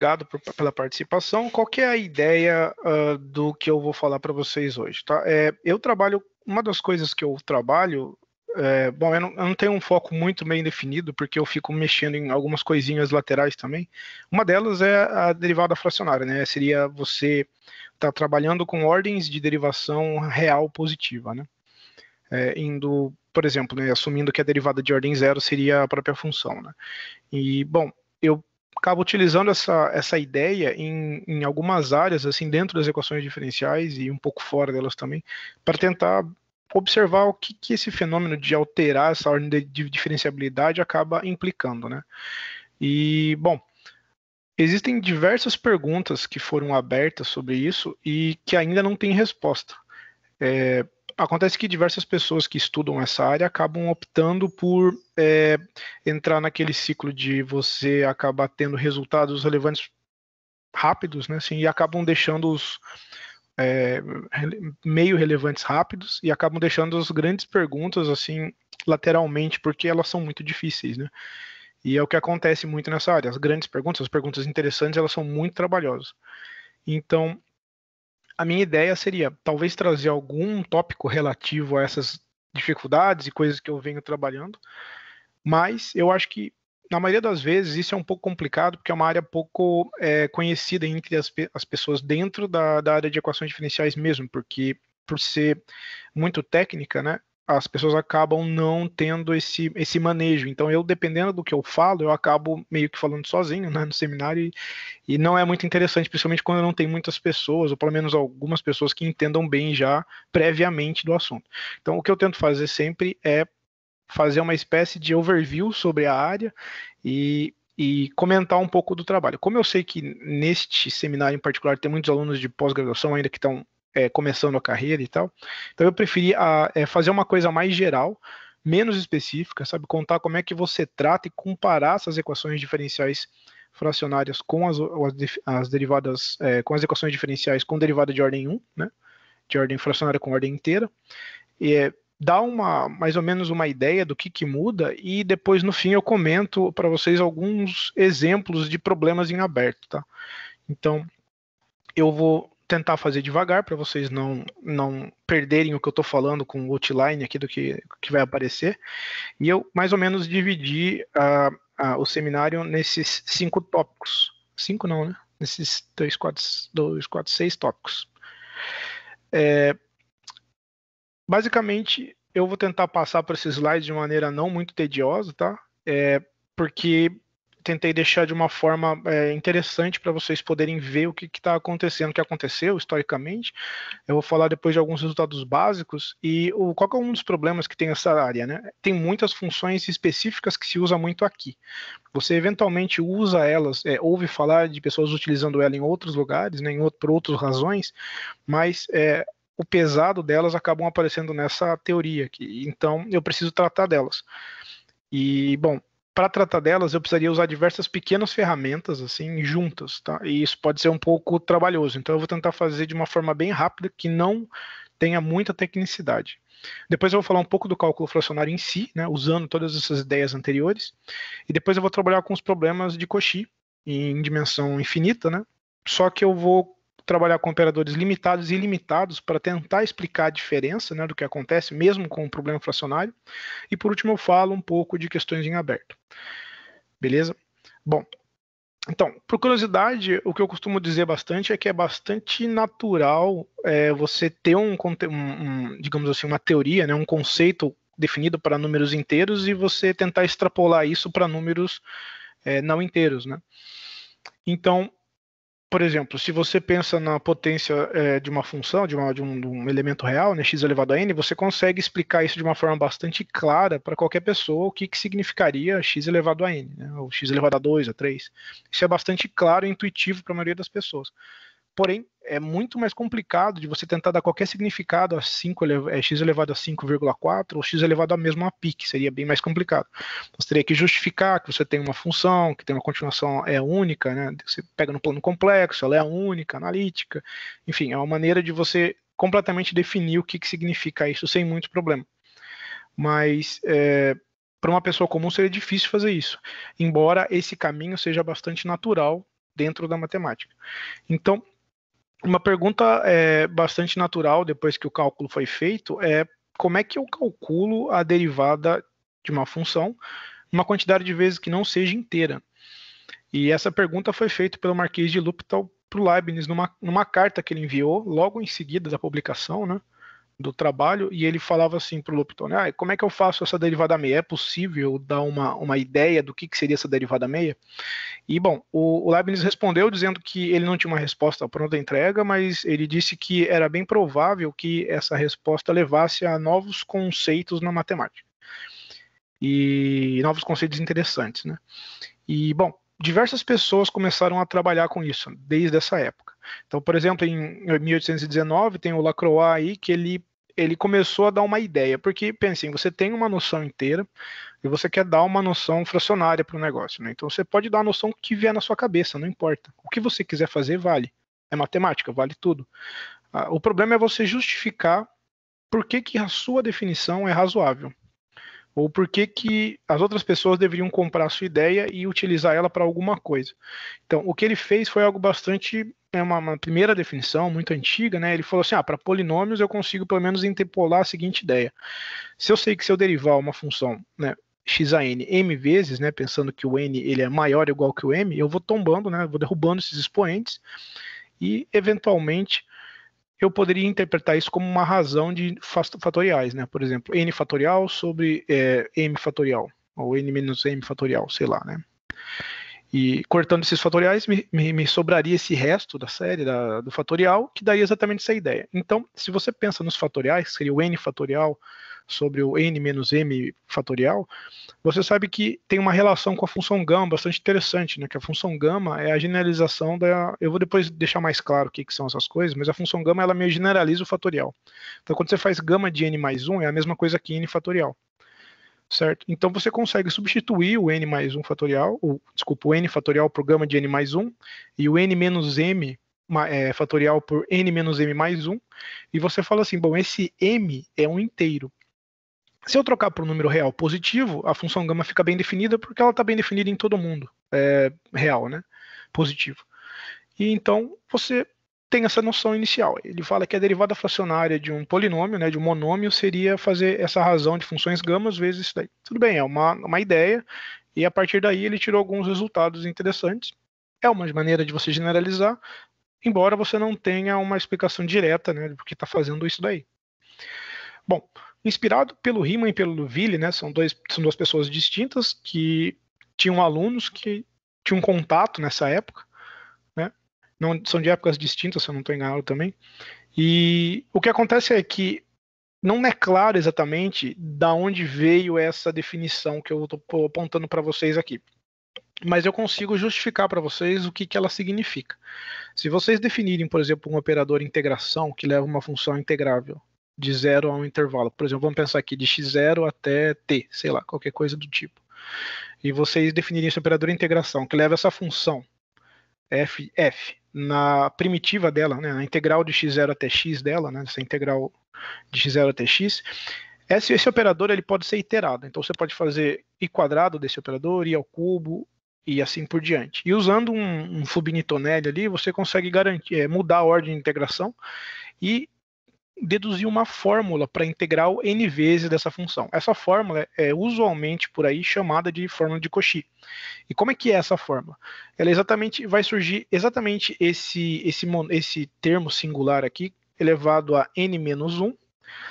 Obrigado pela participação. Qual que é a ideia do que eu vou falar para vocês hoje, tá? Eu trabalho, uma das coisas que eu trabalho, bom, eu não tenho um foco muito bem definido, porque eu fico mexendo em algumas coisinhas laterais também. Uma delas é a derivada fracionária, né? Seria você estar trabalhando com ordens de derivação real positiva, né? Indo, por exemplo, né, assumindo que a derivada de ordem zero seria a própria função, né? E, bom, eu acabo utilizando essa ideia em algumas áreas, assim, dentro das equações diferenciais e um pouco fora delas também, para tentar observar o que esse fenômeno de alterar essa ordem de diferenciabilidade acaba implicando, né? E, bom, existem diversas perguntas que foram abertas sobre isso e que ainda não têm resposta. Acontece que diversas pessoas que estudam essa área acabam optando por entrar naquele ciclo de você acabar tendo resultados relevantes rápidos, né? Assim, e acabam deixando os é, meio relevantes rápidos e acabam deixando as grandes perguntas assim lateralmente porque elas são muito difíceis, né? E é o que acontece muito nessa área. As perguntas interessantes, elas são muito trabalhosas. Então, a minha ideia seria talvez trazer algum tópico relativo a essas dificuldades e coisas que eu venho trabalhando, mas eu acho que na maioria das vezes isso é um pouco complicado porque é uma área pouco conhecida entre as pessoas dentro da área de equações diferenciais mesmo, porque por ser muito técnica, né? As pessoas acabam não tendo esse manejo. Então, eu, dependendo do que eu falo, eu acabo meio que falando sozinho, né, no seminário, e não é muito interessante, principalmente quando não tem muitas pessoas, ou pelo menos algumas pessoas que entendam bem já previamente do assunto. Então, o que eu tento fazer sempre é fazer uma espécie de overview sobre a área e comentar um pouco do trabalho. Como eu sei que neste seminário em particular tem muitos alunos de pós-graduação ainda que estão começando a carreira e tal, então eu preferi fazer uma coisa mais geral, menos específica, sabe? Contar como é que você trata e comparar essas equações diferenciais fracionárias com as derivadas, com as equações diferenciais com derivada de ordem 1, né? De ordem fracionária com ordem inteira. Dá mais ou menos uma ideia do que muda e depois no fim eu comento para vocês alguns exemplos de problemas em aberto, tá? Então eu vou tentar fazer devagar para vocês não perderem o que eu estou falando com o outline aqui do que vai aparecer. E eu mais ou menos dividi o seminário nesses 5 tópicos. 5 não, né? Nesses 6 tópicos. Basicamente, eu vou tentar passar por esses slides de maneira não muito tediosa, tá? Porque tentei deixar de uma forma interessante para vocês poderem ver o que está acontecendo, o que aconteceu historicamente. Eu vou falar depois de alguns resultados básicos e qual que é um dos problemas que tem essa área, né? Tem muitas funções específicas que se usa muito aqui. Você eventualmente usa elas, ouve falar de pessoas utilizando ela em outros lugares, né, por outras razões, mas o pesado delas acabam aparecendo nessa teoria aqui. Então, eu preciso tratar delas. E, bom, para tratar delas, eu precisaria usar diversas pequenas ferramentas, assim, juntas, tá? E isso pode ser um pouco trabalhoso. Então, eu vou tentar fazer de uma forma bem rápida, que não tenha muita tecnicidade. Depois eu vou falar um pouco do cálculo fracionário em si, né, usando todas essas ideias anteriores. E depois eu vou trabalhar com os problemas de Cauchy em dimensão infinita, né? Só que eu vou trabalhar com operadores limitados e ilimitados para tentar explicar a diferença, né, do que acontece mesmo com o problema fracionário. E por último eu falo um pouco de questões em aberto. Beleza? Bom, então, por curiosidade, o que eu costumo dizer bastante é que é bastante natural você ter digamos assim, uma teoria, né, um conceito definido para números inteiros e você tentar extrapolar isso para números não inteiros, né? Então, por exemplo, se você pensa na potência de uma função, de um elemento real, né, x elevado a n, você consegue explicar isso de uma forma bastante clara para qualquer pessoa o que significaria x elevado a n, né, ou x elevado a 2, a 3. Isso é bastante claro e intuitivo para a maioria das pessoas. Porém, é muito mais complicado de você tentar dar qualquer significado a x elevado a 5,4 ou x elevado a mesmo a π, que seria bem mais complicado. Você teria que justificar que você tem uma função, que tem uma continuação única, né? Você pega no plano complexo, ela é única, analítica. Enfim, é uma maneira de você completamente definir o que significa isso sem muito problema. Mas para uma pessoa comum seria difícil fazer isso, embora esse caminho seja bastante natural dentro da matemática. Então, uma pergunta bastante natural depois que o cálculo foi feito é como é que eu calculo a derivada de uma função uma quantidade de vezes que não seja inteira. E essa pergunta foi feita pelo Marquês de L'Hopital para o Leibniz numa carta que ele enviou logo em seguida da publicação, né, do trabalho, e ele falava assim para o L'Hopital, né, como é que eu faço essa derivada meia? É possível dar uma ideia do que seria essa derivada meia? E, bom, o Leibniz respondeu dizendo que ele não tinha uma resposta pronta entrega, mas ele disse que era bem provável que essa resposta levasse a novos conceitos na matemática. E novos conceitos interessantes, né? E, bom, diversas pessoas começaram a trabalhar com isso desde essa época. Então, por exemplo, em 1819, tem o Lacroix aí, que ele começou a dar uma ideia, porque, pensem, você tem uma noção inteira e você quer dar uma noção fracionária para o negócio, né? Então, você pode dar a noção que vier na sua cabeça, não importa. O que você quiser fazer, vale. É matemática, vale tudo. O problema é você justificar por que a sua definição é razoável. Ou por que as outras pessoas deveriam comprar a sua ideia e utilizar ela para alguma coisa. Então, o que ele fez foi algo bastante, uma primeira definição muito antiga, né? Ele falou assim, para polinômios eu consigo pelo menos interpolar a seguinte ideia. Se eu sei que se eu derivar uma função, né, x a n, m vezes, né, pensando que o n ele é maior ou igual que o m, eu vou tombando, né, vou derrubando esses expoentes e, eventualmente, eu poderia interpretar isso como uma razão de fatoriais, né? Por exemplo, n fatorial sobre m fatorial, ou n menos m fatorial, sei lá, né? E cortando esses fatoriais, me sobraria esse resto da série, do fatorial, que daria exatamente essa ideia. Então, se você pensa nos fatoriais, que seria o n fatorial sobre o n menos m fatorial, você sabe que tem uma relação com a função gama bastante interessante, né? Que a função gama é a generalização da... Eu vou depois deixar mais claro o que são essas coisas, mas a função gama, ela meio generaliza o fatorial. Então, quando você faz gama de n mais 1, é a mesma coisa que n fatorial. Certo? Então, você consegue substituir o n mais 1 fatorial, o n fatorial por gama de n mais 1, e o n menos m fatorial por n menos m mais 1, e você fala assim, bom, esse m é um inteiro. Se eu trocar por um número real positivo, a função gama fica bem definida porque ela está bem definida em todo mundo. É real, né? Positivo. E então você tem essa noção inicial. Ele fala que a derivada fracionária de um polinômio, né, de um monômio, seria fazer essa razão de funções gamas vezes isso daí. Tudo bem, é uma ideia, e a partir daí ele tirou alguns resultados interessantes. É uma maneira de você generalizar, embora você não tenha uma explicação direta, né, do que está fazendo isso daí. Bom, inspirado pelo Riemann e pelo Liouville, né, são duas pessoas distintas que tinham alunos que tinham contato nessa época, né, não, são de épocas distintas, se eu não estou enganado também, e o que acontece é que não é claro exatamente da onde veio essa definição que eu estou apontando para vocês aqui, mas eu consigo justificar para vocês o que ela significa. Se vocês definirem, por exemplo, um operador integração que leva uma função integrável de zero a um intervalo. Por exemplo, vamos pensar aqui de x0 até t, sei lá, qualquer coisa do tipo. E vocês definirem esse operador de integração que leva essa função f na primitiva dela, né, na integral de x0 até x dela, né, essa integral de x0 até x, esse operador ele pode ser iterado. Então você pode fazer i quadrado desse operador, i ao cubo, e assim por diante. E usando um Fubini-Tonelli ali, você consegue garantir, mudar a ordem de integração e deduzir uma fórmula para integrar o n vezes dessa função. Essa fórmula é usualmente por aí chamada de fórmula de Cauchy. E como é que é essa fórmula? Ela vai surgir exatamente esse termo singular aqui, elevado a n menos 1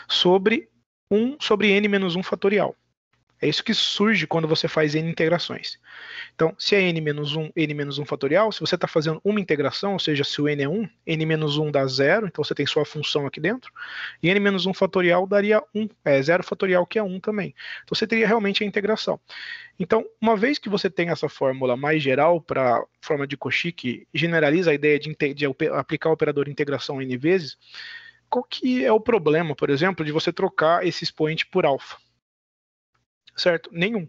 sobre n menos 1 fatorial. É isso que surge quando você faz n integrações. Então, se é n menos 1 fatorial, se você está fazendo uma integração, ou seja, se o n é 1, n menos 1 dá 0, então você tem sua função aqui dentro, e n menos 1 fatorial daria 1, 0 fatorial que é 1 também. Então você teria realmente a integração. Então, uma vez que você tem essa fórmula mais geral para a forma de Cauchy, que generaliza a ideia de aplicar o operador integração n vezes, qual que é o problema, por exemplo, de você trocar esse expoente por alfa? Certo? Nenhum.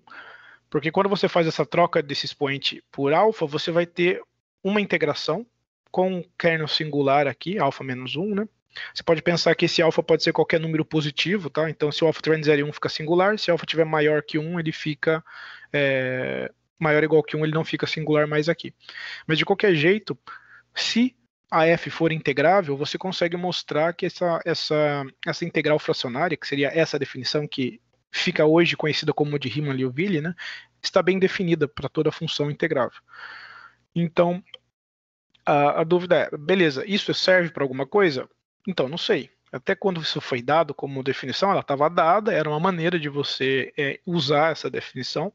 Porque quando você faz essa troca desse expoente por alfa, você vai ter uma integração com um kernel singular aqui, alfa menos 1, né? Você pode pensar que esse alfa pode ser qualquer número positivo, tá? Então, se o alfa tiver entre 0 e 1, fica singular. Se o alfa tiver maior que 1, ele fica maior ou igual que 1, ele não fica singular mais aqui. Mas de qualquer jeito, se a f for integrável, você consegue mostrar que essa integral fracionária, que seria essa definição que fica hoje conhecida como de Riemann-Liouville, né, está bem definida para toda função integrável. Então, a dúvida é, beleza, isso serve para alguma coisa? Então, não sei. Até quando isso foi dado como definição, ela estava dada, era uma maneira de você usar essa definição,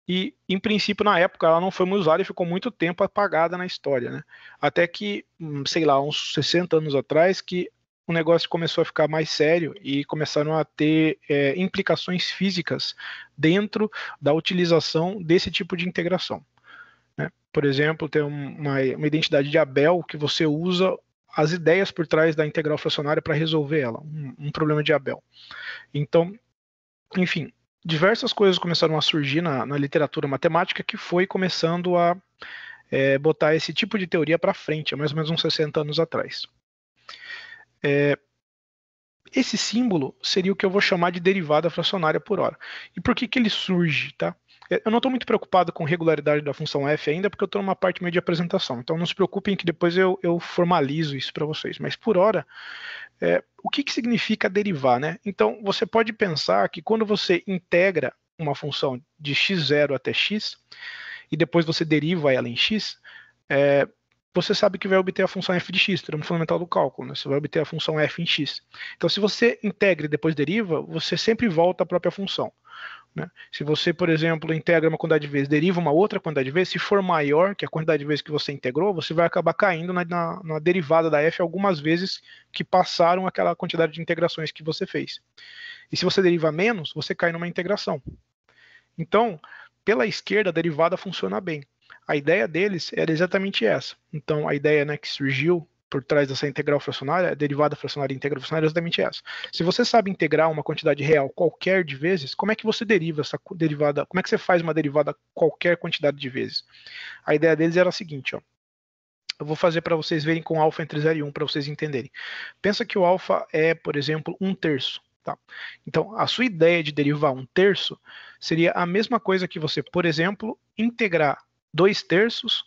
e, em princípio, na época, ela não foi muito usada e ficou muito tempo apagada na história, né? Até que, sei lá, uns 60 anos atrás, que o negócio começou a ficar mais sério e começaram a ter implicações físicas dentro da utilização desse tipo de integração, né? Por exemplo, tem uma identidade de Abel que você usa as ideias por trás da integral fracionária para resolver ela, um problema de Abel. Então, enfim, diversas coisas começaram a surgir na literatura matemática que foi começando a botar esse tipo de teoria para frente, há mais ou menos uns 60 anos atrás. Esse símbolo seria o que eu vou chamar de derivada fracionária por hora. E por que ele surge, tá? Eu não estou muito preocupado com regularidade da função f ainda, porque eu estou numa parte meio de apresentação. Então não se preocupem que depois eu formalizo isso para vocês. Mas por hora, o que significa derivar, né? Então você pode pensar que quando você integra uma função de x0 até x, e depois você deriva ela em x, você sabe que vai obter a função f de x, termo fundamental do cálculo, né? Você vai obter a função f em x. Então, se você integra e depois deriva, você sempre volta à própria função, né? Se você, por exemplo, integra uma quantidade de vezes, deriva uma outra quantidade de vezes, se for maior que a quantidade de vezes que você integrou, você vai acabar caindo na derivada da f algumas vezes que passaram aquela quantidade de integrações que você fez. E se você deriva menos, você cai numa integração. Então, pela esquerda, a derivada funciona bem. A ideia deles era exatamente essa. Então, a ideia, né, que surgiu por trás dessa integral fracionária, a derivada fracionária e integral fracionária é exatamente essa. Se você sabe integrar uma quantidade real qualquer de vezes, como é que você deriva essa derivada? Como é que você faz uma derivada qualquer quantidade de vezes? A ideia deles era a seguinte, ó. Eu vou fazer para vocês verem com alfa entre 0 e 1 para vocês entenderem. Pensa que o alfa é, por exemplo, 1/3. Tá? Então, a sua ideia de derivar 1/3 seria a mesma coisa que você, por exemplo, integrar 2/3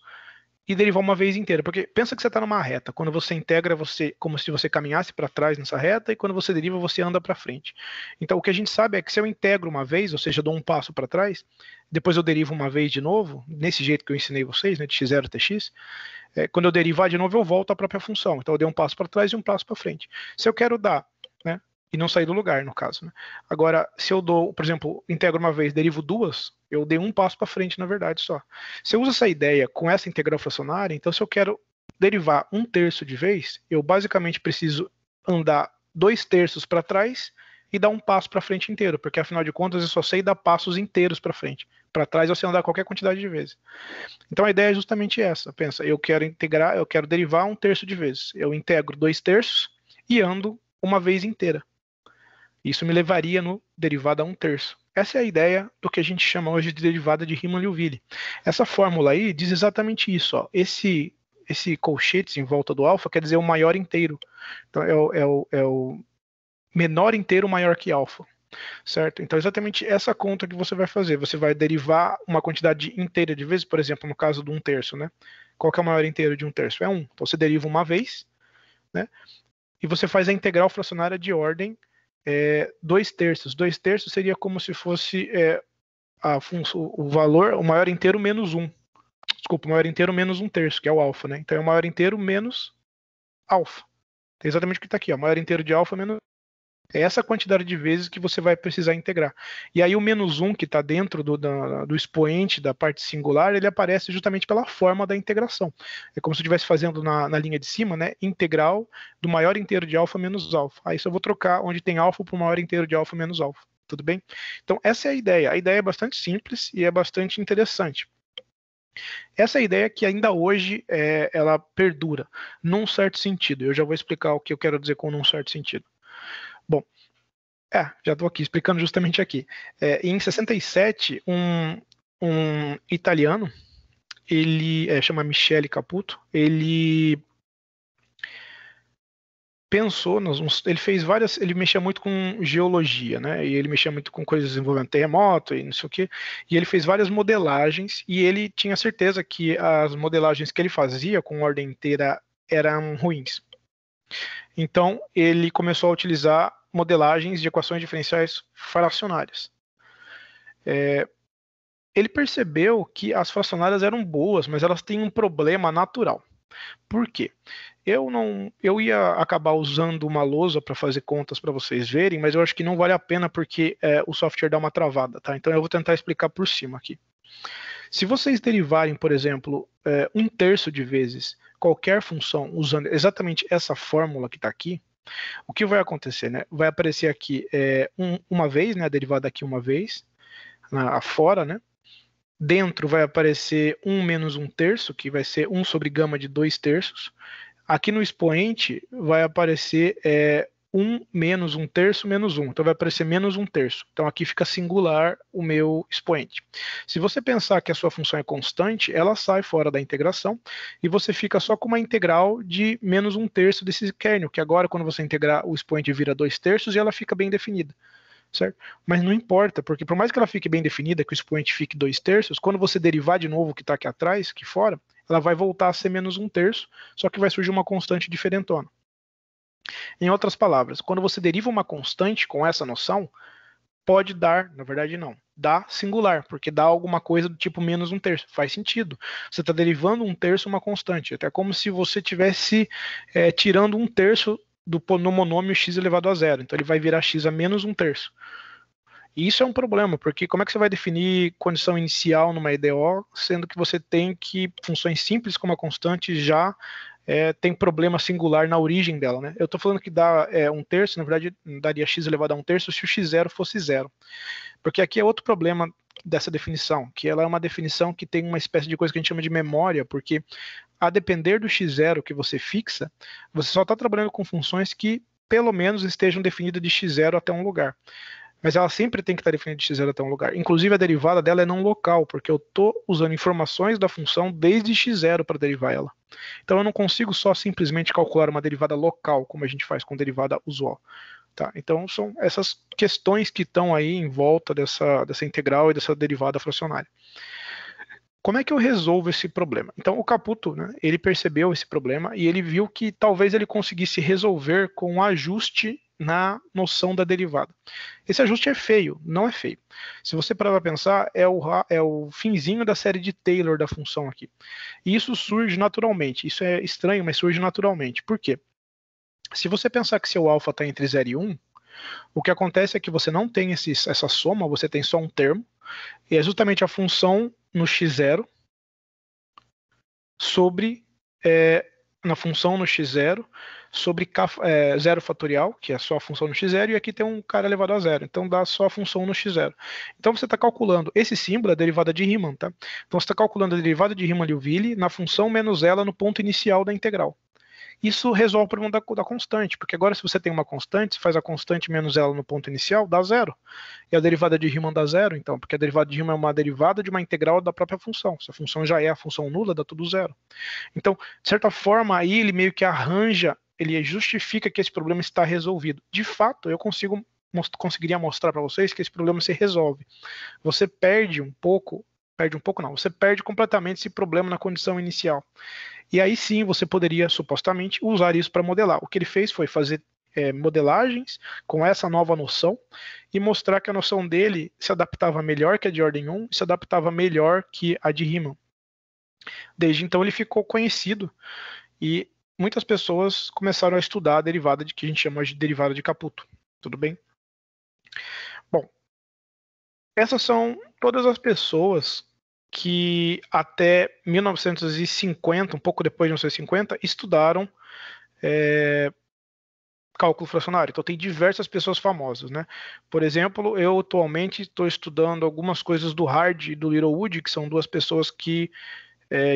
e derivar uma vez inteira. Porque pensa que você está numa reta. Quando você integra, você como se você caminhasse para trás nessa reta, e quando você deriva, você anda para frente. Então, o que a gente sabe é que se eu integro uma vez, ou seja, dou um passo para trás, depois eu derivo uma vez de novo, nesse jeito que eu ensinei vocês, né, de x0 até x, quando eu derivar de novo, eu volto à própria função. Então, eu dei um passo para trás e um passo para frente. Se eu quero dar, né, e não sair do lugar, no caso, né? Agora, se eu dou, por exemplo, integro uma vez, derivo duas, eu dei um passo para frente, na verdade, só. Se eu uso essa ideia com essa integral fracionária, então se eu quero derivar 1/3 de vez, eu basicamente preciso andar 2/3 para trás e dar um passo para frente inteiro, porque afinal de contas eu só sei dar passos inteiros para frente. Para trás eu sei andar qualquer quantidade de vezes. Então a ideia é justamente essa. Pensa, eu quero integrar, eu quero derivar 1/3 de vezes. Eu integro 2/3 e ando uma vez inteira. Isso me levaria no derivada a 1/3. Essa é a ideia do que a gente chama hoje de derivada de Riemann-Liouville. Essa fórmula aí diz exatamente isso. Ó. Esse colchetes em volta do alfa quer dizer o maior inteiro. Então é o menor inteiro maior que alfa. Certo? Então, exatamente essa conta que você vai fazer. Você vai derivar uma quantidade inteira de vezes, por exemplo, no caso do 1/3, né? Qual que é o maior inteiro de 1/3? É 1. Então, você deriva uma vez, né? E você faz a integral fracionária de ordem 2/3. 2/3 seria como se fosse o valor, o maior inteiro menos 1. Desculpa, o maior inteiro menos 1/3, que é o alfa, né? Então, é o maior inteiro menos alfa. É exatamente o que está aqui, ó. Maior inteiro de alfa menos. É essa quantidade de vezes que você vai precisar integrar. E aí o menos 1 que está dentro do expoente da parte singular, ele aparece justamente pela forma da integração. É como se eu estivesse fazendo na linha de cima, né? Integral do maior inteiro de alfa menos alfa. Aí só vou trocar onde tem alfa para o maior inteiro de alfa menos alfa. Tudo bem? Então essa é a ideia. A ideia é bastante simples e é bastante interessante. Essa é a ideia que ainda hoje ela perdura, num certo sentido. Eu já vou explicar o que eu quero dizer com num certo sentido. Bom, já estou aqui explicando justamente aqui. Em 67, um italiano, ele chama Michele Caputo, ele pensou, ele fez várias, ele mexia muito com geologia, né? E ele mexia muito com coisas envolvendo terremoto e não sei o quê. E ele fez várias modelagens e ele tinha certeza que as modelagens que ele fazia com ordem inteira eram ruins. Então ele começou a utilizar modelagens de equações diferenciais fracionárias. Ele percebeu que as fracionárias eram boas, mas elas têm um problema natural. Por quê? Eu ia acabar usando uma lousa para fazer contas para vocês verem, mas eu acho que não vale a pena porque o software dá uma travada, tá? Então eu vou tentar explicar por cima aqui. Se vocês derivarem, por exemplo, 1/3 de vezes qualquer função usando exatamente essa fórmula que está aqui, o que vai acontecer, né? Vai aparecer aqui uma vez, né? A derivada aqui uma vez, fora, né? Dentro vai aparecer 1 menos 1/3, que vai ser 1 sobre gama de 2/3. Aqui no expoente vai aparecer 1 menos 1/3 menos 1. Então vai aparecer menos 1/3. Então aqui fica singular o meu expoente. Se você pensar que a sua função é constante, ela sai fora da integração e você fica só com uma integral de menos 1/3 desse kernel, que agora quando você integrar o expoente vira 2/3 e ela fica bem definida. Certo? Mas não importa, porque por mais que ela fique bem definida, que o expoente fique 2/3, quando você derivar de novo o que está aqui atrás, aqui fora, ela vai voltar a ser menos 1/3, só que vai surgir uma constante diferentona. Em outras palavras, quando você deriva uma constante com essa noção, pode dar, na verdade não, dá singular, porque dá alguma coisa do tipo menos 1/3. Faz sentido. Você está derivando 1/3 uma constante, até como se você estivesse tirando 1/3 no monômio x elevado a zero. Então ele vai virar x a menos 1/3. E isso é um problema, porque como é que você vai definir condição inicial numa EDO, sendo que você tem que funções simples como a constante já tem problema singular na origem dela, né? Eu estou falando que dá 1/3, na verdade daria x elevado a 1/3 se o x0 fosse zero. Porque aqui é outro problema dessa definição, que ela é uma definição que tem uma espécie de coisa que a gente chama de memória, porque a depender do x0 que você fixa, você só está trabalhando com funções que pelo menos estejam definidas de x0 até um lugar. Mas ela sempre tem que estar definida de x0 até um lugar. Inclusive a derivada dela é não local, porque eu estou usando informações da função desde x0 para derivar ela. Então eu não consigo só simplesmente calcular uma derivada local, como a gente faz com derivada usual. Tá? Então são essas questões que estão aí em volta dessa integral e dessa derivada fracionária. Como é que eu resolvo esse problema? Então o Caputo, né, ele percebeu esse problema e ele viu que talvez ele conseguisse resolver com um ajuste na noção da derivada. Esse ajuste é feio, não é feio. Se você parar para pensar, é o finzinho da série de Taylor da função aqui. E isso surge naturalmente. Isso é estranho, mas surge naturalmente. Por quê? Se você pensar que seu alfa está entre 0 e 1, o que acontece é que você não tem essa soma, você tem só um termo, e é justamente a função no x0 sobre na função no x0 sobre zero fatorial, que é só a função no x0, e aqui tem um cara elevado a zero, então dá só a função no x0. Então você está calculando, esse símbolo é a derivada de Riemann, tá? Então você está calculando a derivada de Riemann-Liouville na função menos ela no ponto inicial da integral. Isso resolve o problema da constante, porque agora se você tem uma constante, você faz a constante menos ela no ponto inicial, dá zero. E a derivada de Riemann dá zero, então, porque a derivada de Riemann é uma derivada de uma integral da própria função. Se a função já é a função nula, dá tudo zero. Então, de certa forma, aí ele meio que arranja, ele justifica que esse problema está resolvido. De fato, eu conseguiria mostrar para vocês que esse problema se resolve. Você perde um pouco não, você perde completamente esse problema na condição inicial. E aí sim você poderia supostamente usar isso para modelar. O que ele fez foi fazer modelagens com essa nova noção e mostrar que a noção dele se adaptava melhor que a de ordem 1 e se adaptava melhor que a de Riemann. Desde então ele ficou conhecido e muitas pessoas começaram a estudar a derivada que a gente chama de derivada de Caputo. Tudo bem? Bom, essas são todas as pessoas que até 1950, um pouco depois de 1950, estudaram cálculo fracionário. Então tem diversas pessoas famosas, né? Por exemplo, eu atualmente estou estudando algumas coisas do Hard e do Littlewood, que são duas pessoas que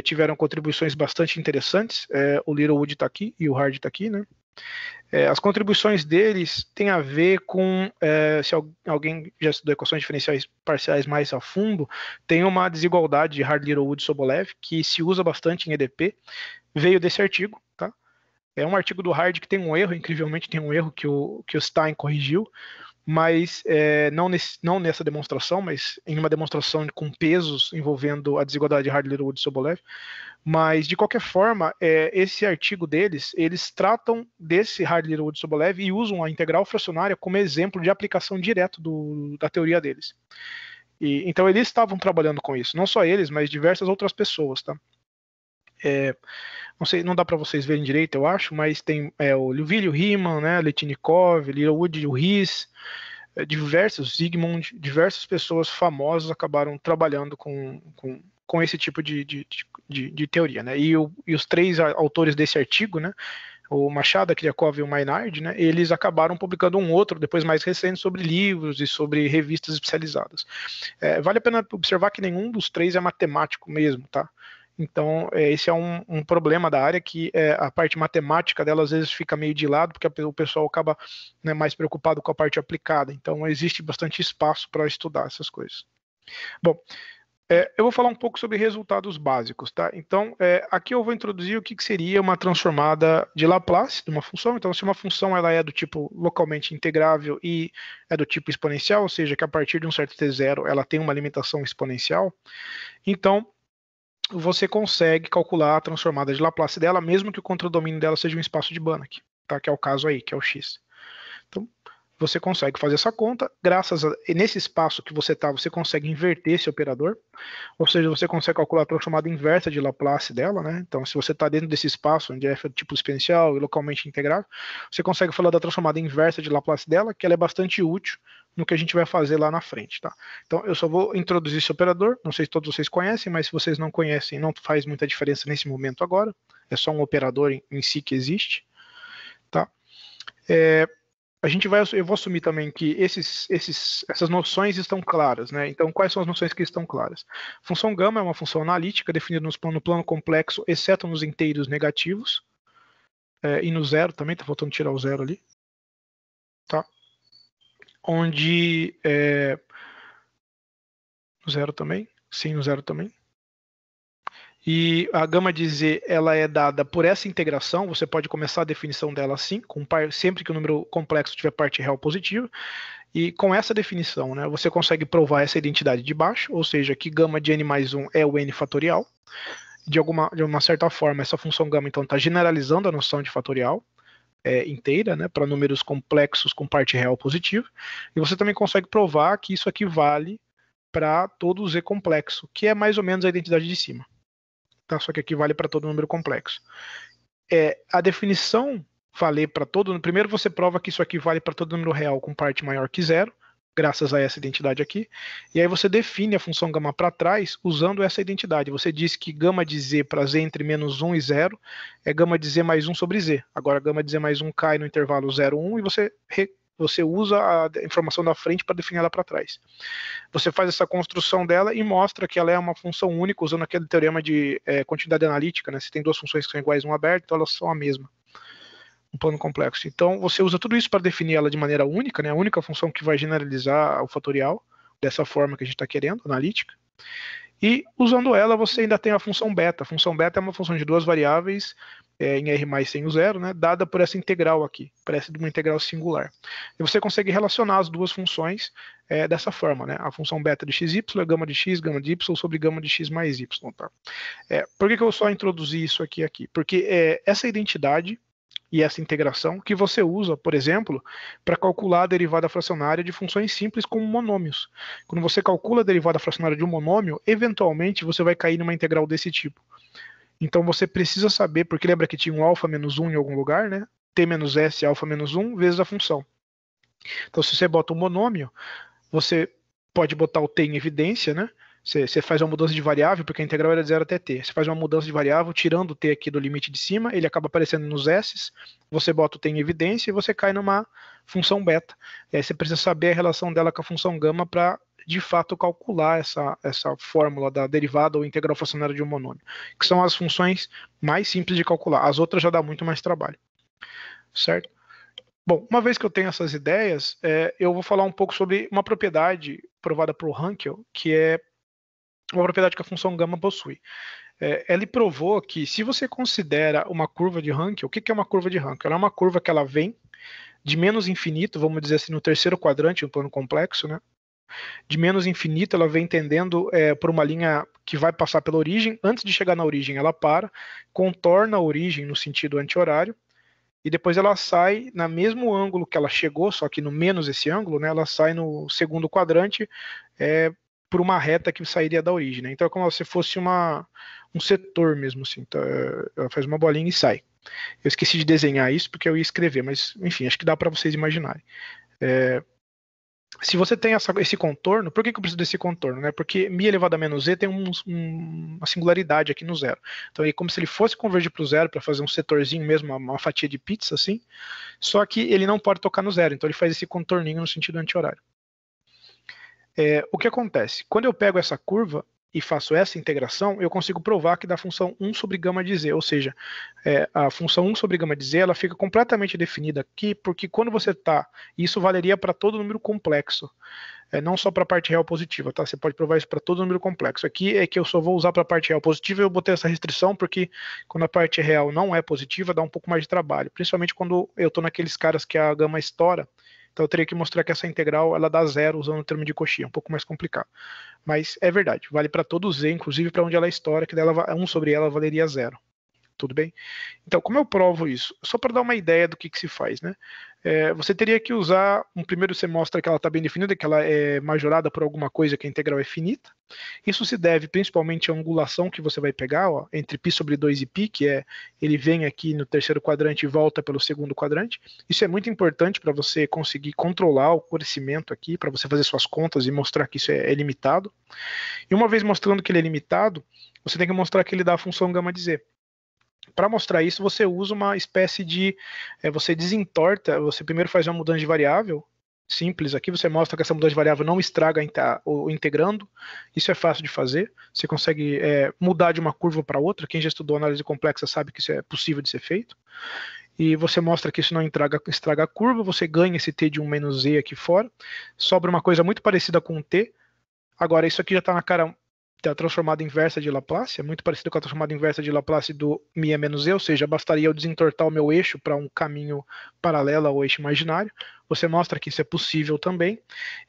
tiveram contribuições bastante interessantes. O Littlewood está aqui e o Hard está aqui, né? As contribuições deles têm a ver com, se alguém já estudou equações diferenciais parciais mais a fundo, tem uma desigualdade de Hard-Littlewood-Sobolev que se usa bastante em EDP, veio desse artigo, tá? É um artigo do Hard que tem um erro, incrivelmente tem um erro que o Stein corrigiu, mas não nessa demonstração, mas em uma demonstração com pesos envolvendo a desigualdade de Hardy-Littlewood e Sobolev. Mas, de qualquer forma, esse artigo deles, eles tratam desse Hardy-Littlewood e Sobolev e usam a integral fracionária como exemplo de aplicação direto da teoria deles. Então, eles estavam trabalhando com isso. Não só eles, mas diversas outras pessoas, tá? Não sei, não dá para vocês verem direito, eu acho, mas tem o Liuville, o Riemann, né, Letnikov, Littlewood, o Riss, diversos, Zygmunt, diversas pessoas famosas acabaram trabalhando com esse tipo de teoria, né? E os três autores desse artigo, né, o Machado, a Kryakov e o Maynard, né, eles acabaram publicando um outro, depois mais recente, sobre livros e sobre revistas especializadas. Vale a pena observar que nenhum dos três é matemático mesmo, tá? Então, esse é um problema da área, que a parte matemática dela às vezes fica meio de lado, porque o pessoal acaba, né, mais preocupado com a parte aplicada. Então, existe bastante espaço para estudar essas coisas. Bom, eu vou falar um pouco sobre resultados básicos, tá? Então, aqui eu vou introduzir o que seria uma transformada de Laplace de uma função. Então, se uma função ela é do tipo localmente integrável e é do tipo exponencial, ou seja, que a partir de um certo t0 ela tem uma limitação exponencial, então você consegue calcular a transformada de Laplace dela, mesmo que o contradomínio dela seja um espaço de Banach, tá? Que é o caso aí, que é o x. Então, você consegue fazer essa conta, nesse espaço que você está, você consegue inverter esse operador, ou seja, você consegue calcular a transformada inversa de Laplace dela, né? Então, se você está dentro desse espaço, onde f é tipo exponencial e localmente integrável, você consegue falar da transformada inversa de Laplace dela, que ela é bastante útil no que a gente vai fazer lá na frente, tá? Então, eu só vou introduzir esse operador, não sei se todos vocês conhecem, mas se vocês não conhecem, não faz muita diferença nesse momento agora, é só um operador em si que existe, tá? Eu vou assumir também que essas noções estão claras, né? Então, quais são as noções que estão claras? Função gama é uma função analítica definida no plano complexo, exceto nos inteiros negativos, e no zero também, tá faltando tirar o zero ali, tá? Onde no zero também, sim, no zero também. E a gama de Z ela é dada por essa integração, você pode começar a definição dela assim, sempre que o número complexo tiver parte real positiva, e com essa definição, né, você consegue provar essa identidade de baixo, ou seja, que gama de n mais 1 é o n fatorial. De uma certa forma, essa função gama então está generalizando a noção de fatorial inteira, né, para números complexos com parte real positiva, e você também consegue provar que isso aqui vale para todo o Z complexo, que é mais ou menos a identidade de cima. Tá? Só que aqui vale para todo número complexo. A definição valer para todo. Primeiro você prova que isso aqui vale para todo número real com parte maior que zero, graças a essa identidade aqui. E aí você define a função gama para trás usando essa identidade. Você diz que gama de z para z entre menos 1 e 0 é gama de z mais 1 sobre z. Agora gama de z mais 1 cai no intervalo 0, 1 e você usa a informação da frente para definir ela para trás. Você faz essa construção dela e mostra que ela é uma função única usando aquele teorema de continuidade analítica, né? Se tem duas funções que são iguais uma aberta, então elas são a mesma. Um plano complexo. Então você usa tudo isso para definir ela de maneira única, né? A única função que vai generalizar o fatorial dessa forma que a gente está querendo, analítica. E usando ela, você ainda tem a função beta. A função beta é uma função de duas variáveis em R mais sem o zero, né, dada por essa integral aqui, parece de uma integral singular. E você consegue relacionar as duas funções dessa forma, né? A função beta de xy é gama de x, gama de y sobre gama de x mais y. Tá? Por que eu só introduzi isso aqui? Porque essa identidade e essa integração que você usa, por exemplo, para calcular a derivada fracionária de funções simples como monômios. Quando você calcula a derivada fracionária de um monômio, eventualmente você vai cair numa integral desse tipo. Então você precisa saber, porque lembra que tinha um alfa menos 1 em algum lugar, né? T menos S alfa menos 1 vezes a função. Então se você bota um monômio, você pode botar o T em evidência, né? Você faz uma mudança de variável, porque a integral era de 0 até t. Você faz uma mudança de variável, tirando o t aqui do limite de cima, ele acaba aparecendo nos s's, você bota o t em evidência e você cai numa função beta. E aí você precisa saber a relação dela com a função gama para, de fato, calcular essa fórmula da derivada ou integral fracionária de um monômio, que são as funções mais simples de calcular. As outras já dá muito mais trabalho. Certo? Bom, uma vez que eu tenho essas ideias, eu vou falar um pouco sobre uma propriedade provada por Hankel, que é uma propriedade que a função gama possui. Ele provou que se você considera uma curva de Hankel, o que que é uma curva de Hankel? Ela é uma curva que ela vem de menos infinito, vamos dizer assim, no terceiro quadrante, um plano complexo, né? De menos infinito, ela vem tendendo por uma linha que vai passar pela origem. Antes de chegar na origem, ela para, contorna a origem no sentido anti-horário, e depois ela sai no mesmo ângulo que ela chegou, só que no menos esse ângulo, né? Ela sai no segundo quadrante por uma reta que sairia da origem, né? Então é como se fosse um setor mesmo, assim. Então, ela faz uma bolinha e sai. Eu esqueci de desenhar isso porque eu ia escrever, mas enfim, acho que dá para vocês imaginarem. Se você tem esse contorno, por que eu preciso desse contorno? Né? Porque mi elevado a menos z tem uma singularidade aqui no zero. Então é como se ele fosse convergir para o zero para fazer um setorzinho mesmo, uma fatia de pizza, assim. Só que ele não pode tocar no zero, então ele faz esse contorninho no sentido anti-horário. O que acontece? Quando eu pego essa curva e faço essa integração, eu consigo provar que dá função 1 sobre gama de z, ou seja, a função 1 sobre gama de z ela fica completamente definida aqui, porque quando você está, isso valeria para todo número complexo, não só para a parte real positiva, tá? Você pode provar isso para todo número complexo. Aqui é que eu só vou usar para a parte real positiva, eu botei essa restrição porque quando a parte real não é positiva, dá um pouco mais de trabalho, principalmente quando eu estou naqueles caras que a gama estoura. Então eu teria que mostrar que essa integral ela dá zero usando o termo de Cauchy, é um pouco mais complicado. Mas é verdade, vale para todo z, inclusive para onde ela estoura, que dela 1 sobre ela valeria zero. Tudo bem? Então, como eu provo isso? Só para dar uma ideia do que se faz, né? Você teria que usar, primeiro você mostra que ela está bem definida, que ela é majorada por alguma coisa que a integral é finita. Isso se deve principalmente à angulação que você vai pegar, ó, entre π sobre 2 e π, que ele vem aqui no terceiro quadrante e volta pelo segundo quadrante. Isso é muito importante para você conseguir controlar o crescimento aqui, para você fazer suas contas e mostrar que isso é limitado. E uma vez mostrando que ele é limitado, você tem que mostrar que ele dá a função gama de z. Para mostrar isso, você usa uma espécie de... você desentorta, você primeiro faz uma mudança de variável, simples aqui, você mostra que essa mudança de variável não estraga o integrando, isso é fácil de fazer, você consegue mudar de uma curva para outra, quem já estudou análise complexa sabe que isso é possível de ser feito, e você mostra que isso não estraga a curva, você ganha esse t de 1 menos z aqui fora, sobra uma coisa muito parecida com o t, agora isso aqui já está na cara da transformada inversa de Laplace, é muito parecido com a transformada inversa de Laplace do μ menos e, ou seja, bastaria eu desentortar o meu eixo para um caminho paralelo ao eixo imaginário. Você mostra que isso é possível também.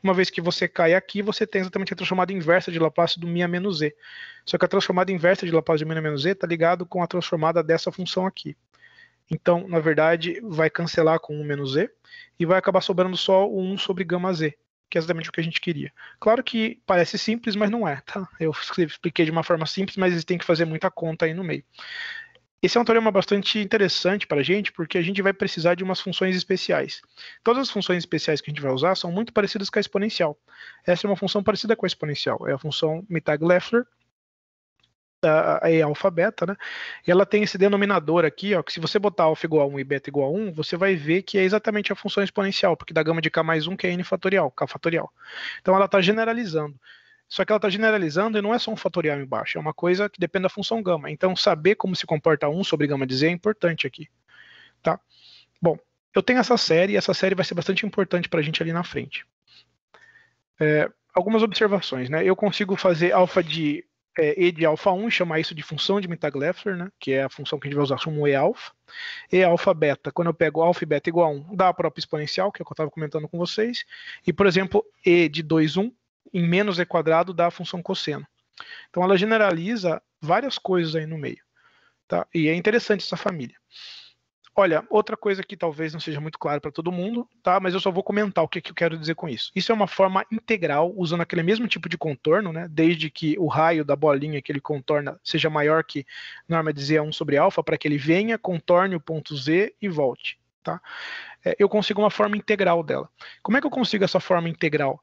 Uma vez que você cai aqui, você tem exatamente a transformada inversa de Laplace do μ menos e. Só que a transformada inversa de Laplace do μ menos e está ligado com a transformada dessa função aqui. Então, na verdade, vai cancelar com 1 menos e e vai acabar sobrando só o 1 sobre gama z, que é exatamente o que a gente queria. Claro que parece simples, mas não é, tá? Eu expliquei de uma forma simples, mas eles têm que fazer muita conta aí no meio. Esse é um teorema bastante interessante para a gente, porque a gente vai precisar de umas funções especiais. Todas as funções especiais que a gente vai usar são muito parecidas com a exponencial. Essa é uma função parecida com a exponencial, é a função Mittag-Leffler, é alfa beta, né? E ela tem esse denominador aqui, ó, que se você botar alfa igual a 1 e beta igual a 1, você vai ver que é exatamente a função exponencial, porque dá gama de k mais 1, que é n fatorial, k fatorial. Então ela está generalizando. Só que ela está generalizando e não é só um fatorial embaixo, é uma coisa que depende da função gama. Então saber como se comporta 1 sobre gama de z é importante aqui. Tá? Bom, eu tenho essa série, e essa série vai ser bastante importante para a gente ali na frente. Algumas observações, né? Eu consigo fazer alfa de e de alfa 1 e chamar isso de função de Mittag-Leffler, né, que é a função que a gente vai usar como e alfa. E alfa beta, quando eu pego alfa e beta igual a 1, dá a própria exponencial, que é o que eu estava comentando com vocês. E, por exemplo, e de 2, 1 em menos e quadrado dá a função cosseno. Então ela generaliza várias coisas aí no meio. Tá? E é interessante essa família. Olha, outra coisa que talvez não seja muito claro para todo mundo, tá? Mas eu só vou comentar o que eu quero dizer com isso. Isso é uma forma integral, usando aquele mesmo tipo de contorno, né? Desde que o raio da bolinha que ele contorna seja maior que norma de z é 1 sobre alfa, para que ele venha, contorne o ponto z e volte, tá? Eu consigo uma forma integral dela. Como é que eu consigo essa forma integral?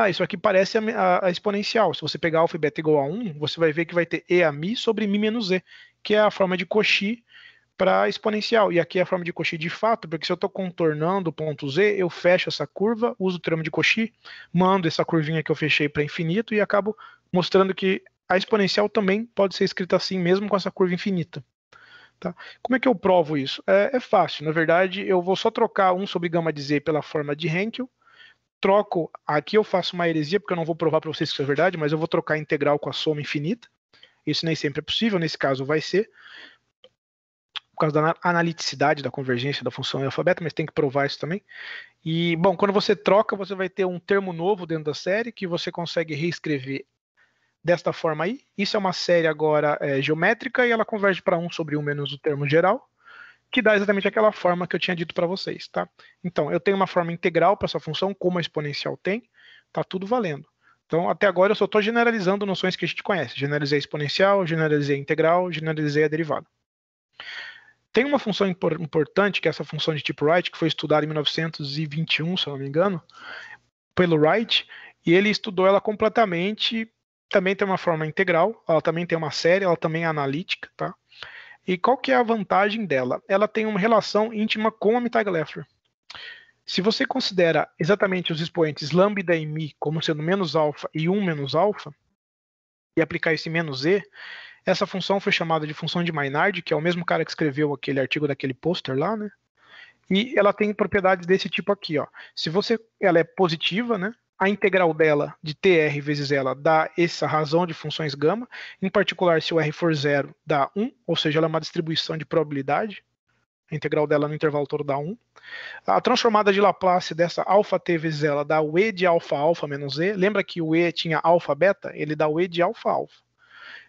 Isso aqui parece a exponencial. Se você pegar alfa e beta igual a 1, você vai ver que vai ter e a mi sobre mi menos e, que é a forma de Cauchy para exponencial. E aqui é a forma de Cauchy de fato, porque se eu estou contornando o ponto z, eu fecho essa curva, uso o teorema de Cauchy, mando essa curvinha que eu fechei para infinito e acabo mostrando que a exponencial também pode ser escrita assim, mesmo com essa curva infinita. Tá? Como é que eu provo isso? É fácil, na verdade, eu vou só trocar 1 sobre gama de z pela forma de Henkel, troco, aqui eu faço uma heresia, porque eu não vou provar para vocês que isso é verdade, mas eu vou trocar a integral com a soma infinita, Isso nem sempre é possível, nesse caso vai ser, por causa da analiticidade da convergência da função alfa-beta, mas tem que provar isso também. E, bom, quando você troca, você vai ter um termo novo dentro da série que você consegue reescrever desta forma aí. Isso é uma série agora geométrica e ela converge para 1 sobre 1 menos o termo geral, que dá exatamente aquela forma que eu tinha dito para vocês, tá? Então, eu tenho uma forma integral para essa função, como a exponencial tem, tá tudo valendo. Então, até agora eu só estou generalizando noções que a gente conhece. Generalizei a exponencial, generalizei a integral, generalizei a derivada. Tem uma função importante, que é essa função de tipo Wright, que foi estudada em 1921, se eu não me engano, pelo Wright, e ele estudou ela completamente. Também tem uma forma integral, ela também tem uma série, ela também é analítica, tá? E qual que é a vantagem dela? Ela tem uma relação íntima com a Mittag-Leffler. Se você considera exatamente os expoentes lambda e mi como sendo menos alfa e 1 menos alfa, e aplicar esse menos e, essa função foi chamada de função de Maynard, que é o mesmo cara que escreveu aquele artigo daquele pôster lá, né? E ela tem propriedades desse tipo aqui, ó. Se ela é positiva, né? A integral dela de TR vezes ela dá essa razão de funções gama. Em particular, se o R for 0, dá 1, ou seja, ela é uma distribuição de probabilidade. A integral dela no intervalo todo dá 1. A transformada de Laplace dessa alfa t vezes ela dá o e de alfa alfa menos e. Lembra que o e tinha alfa beta? Ele dá o e de alfa alfa.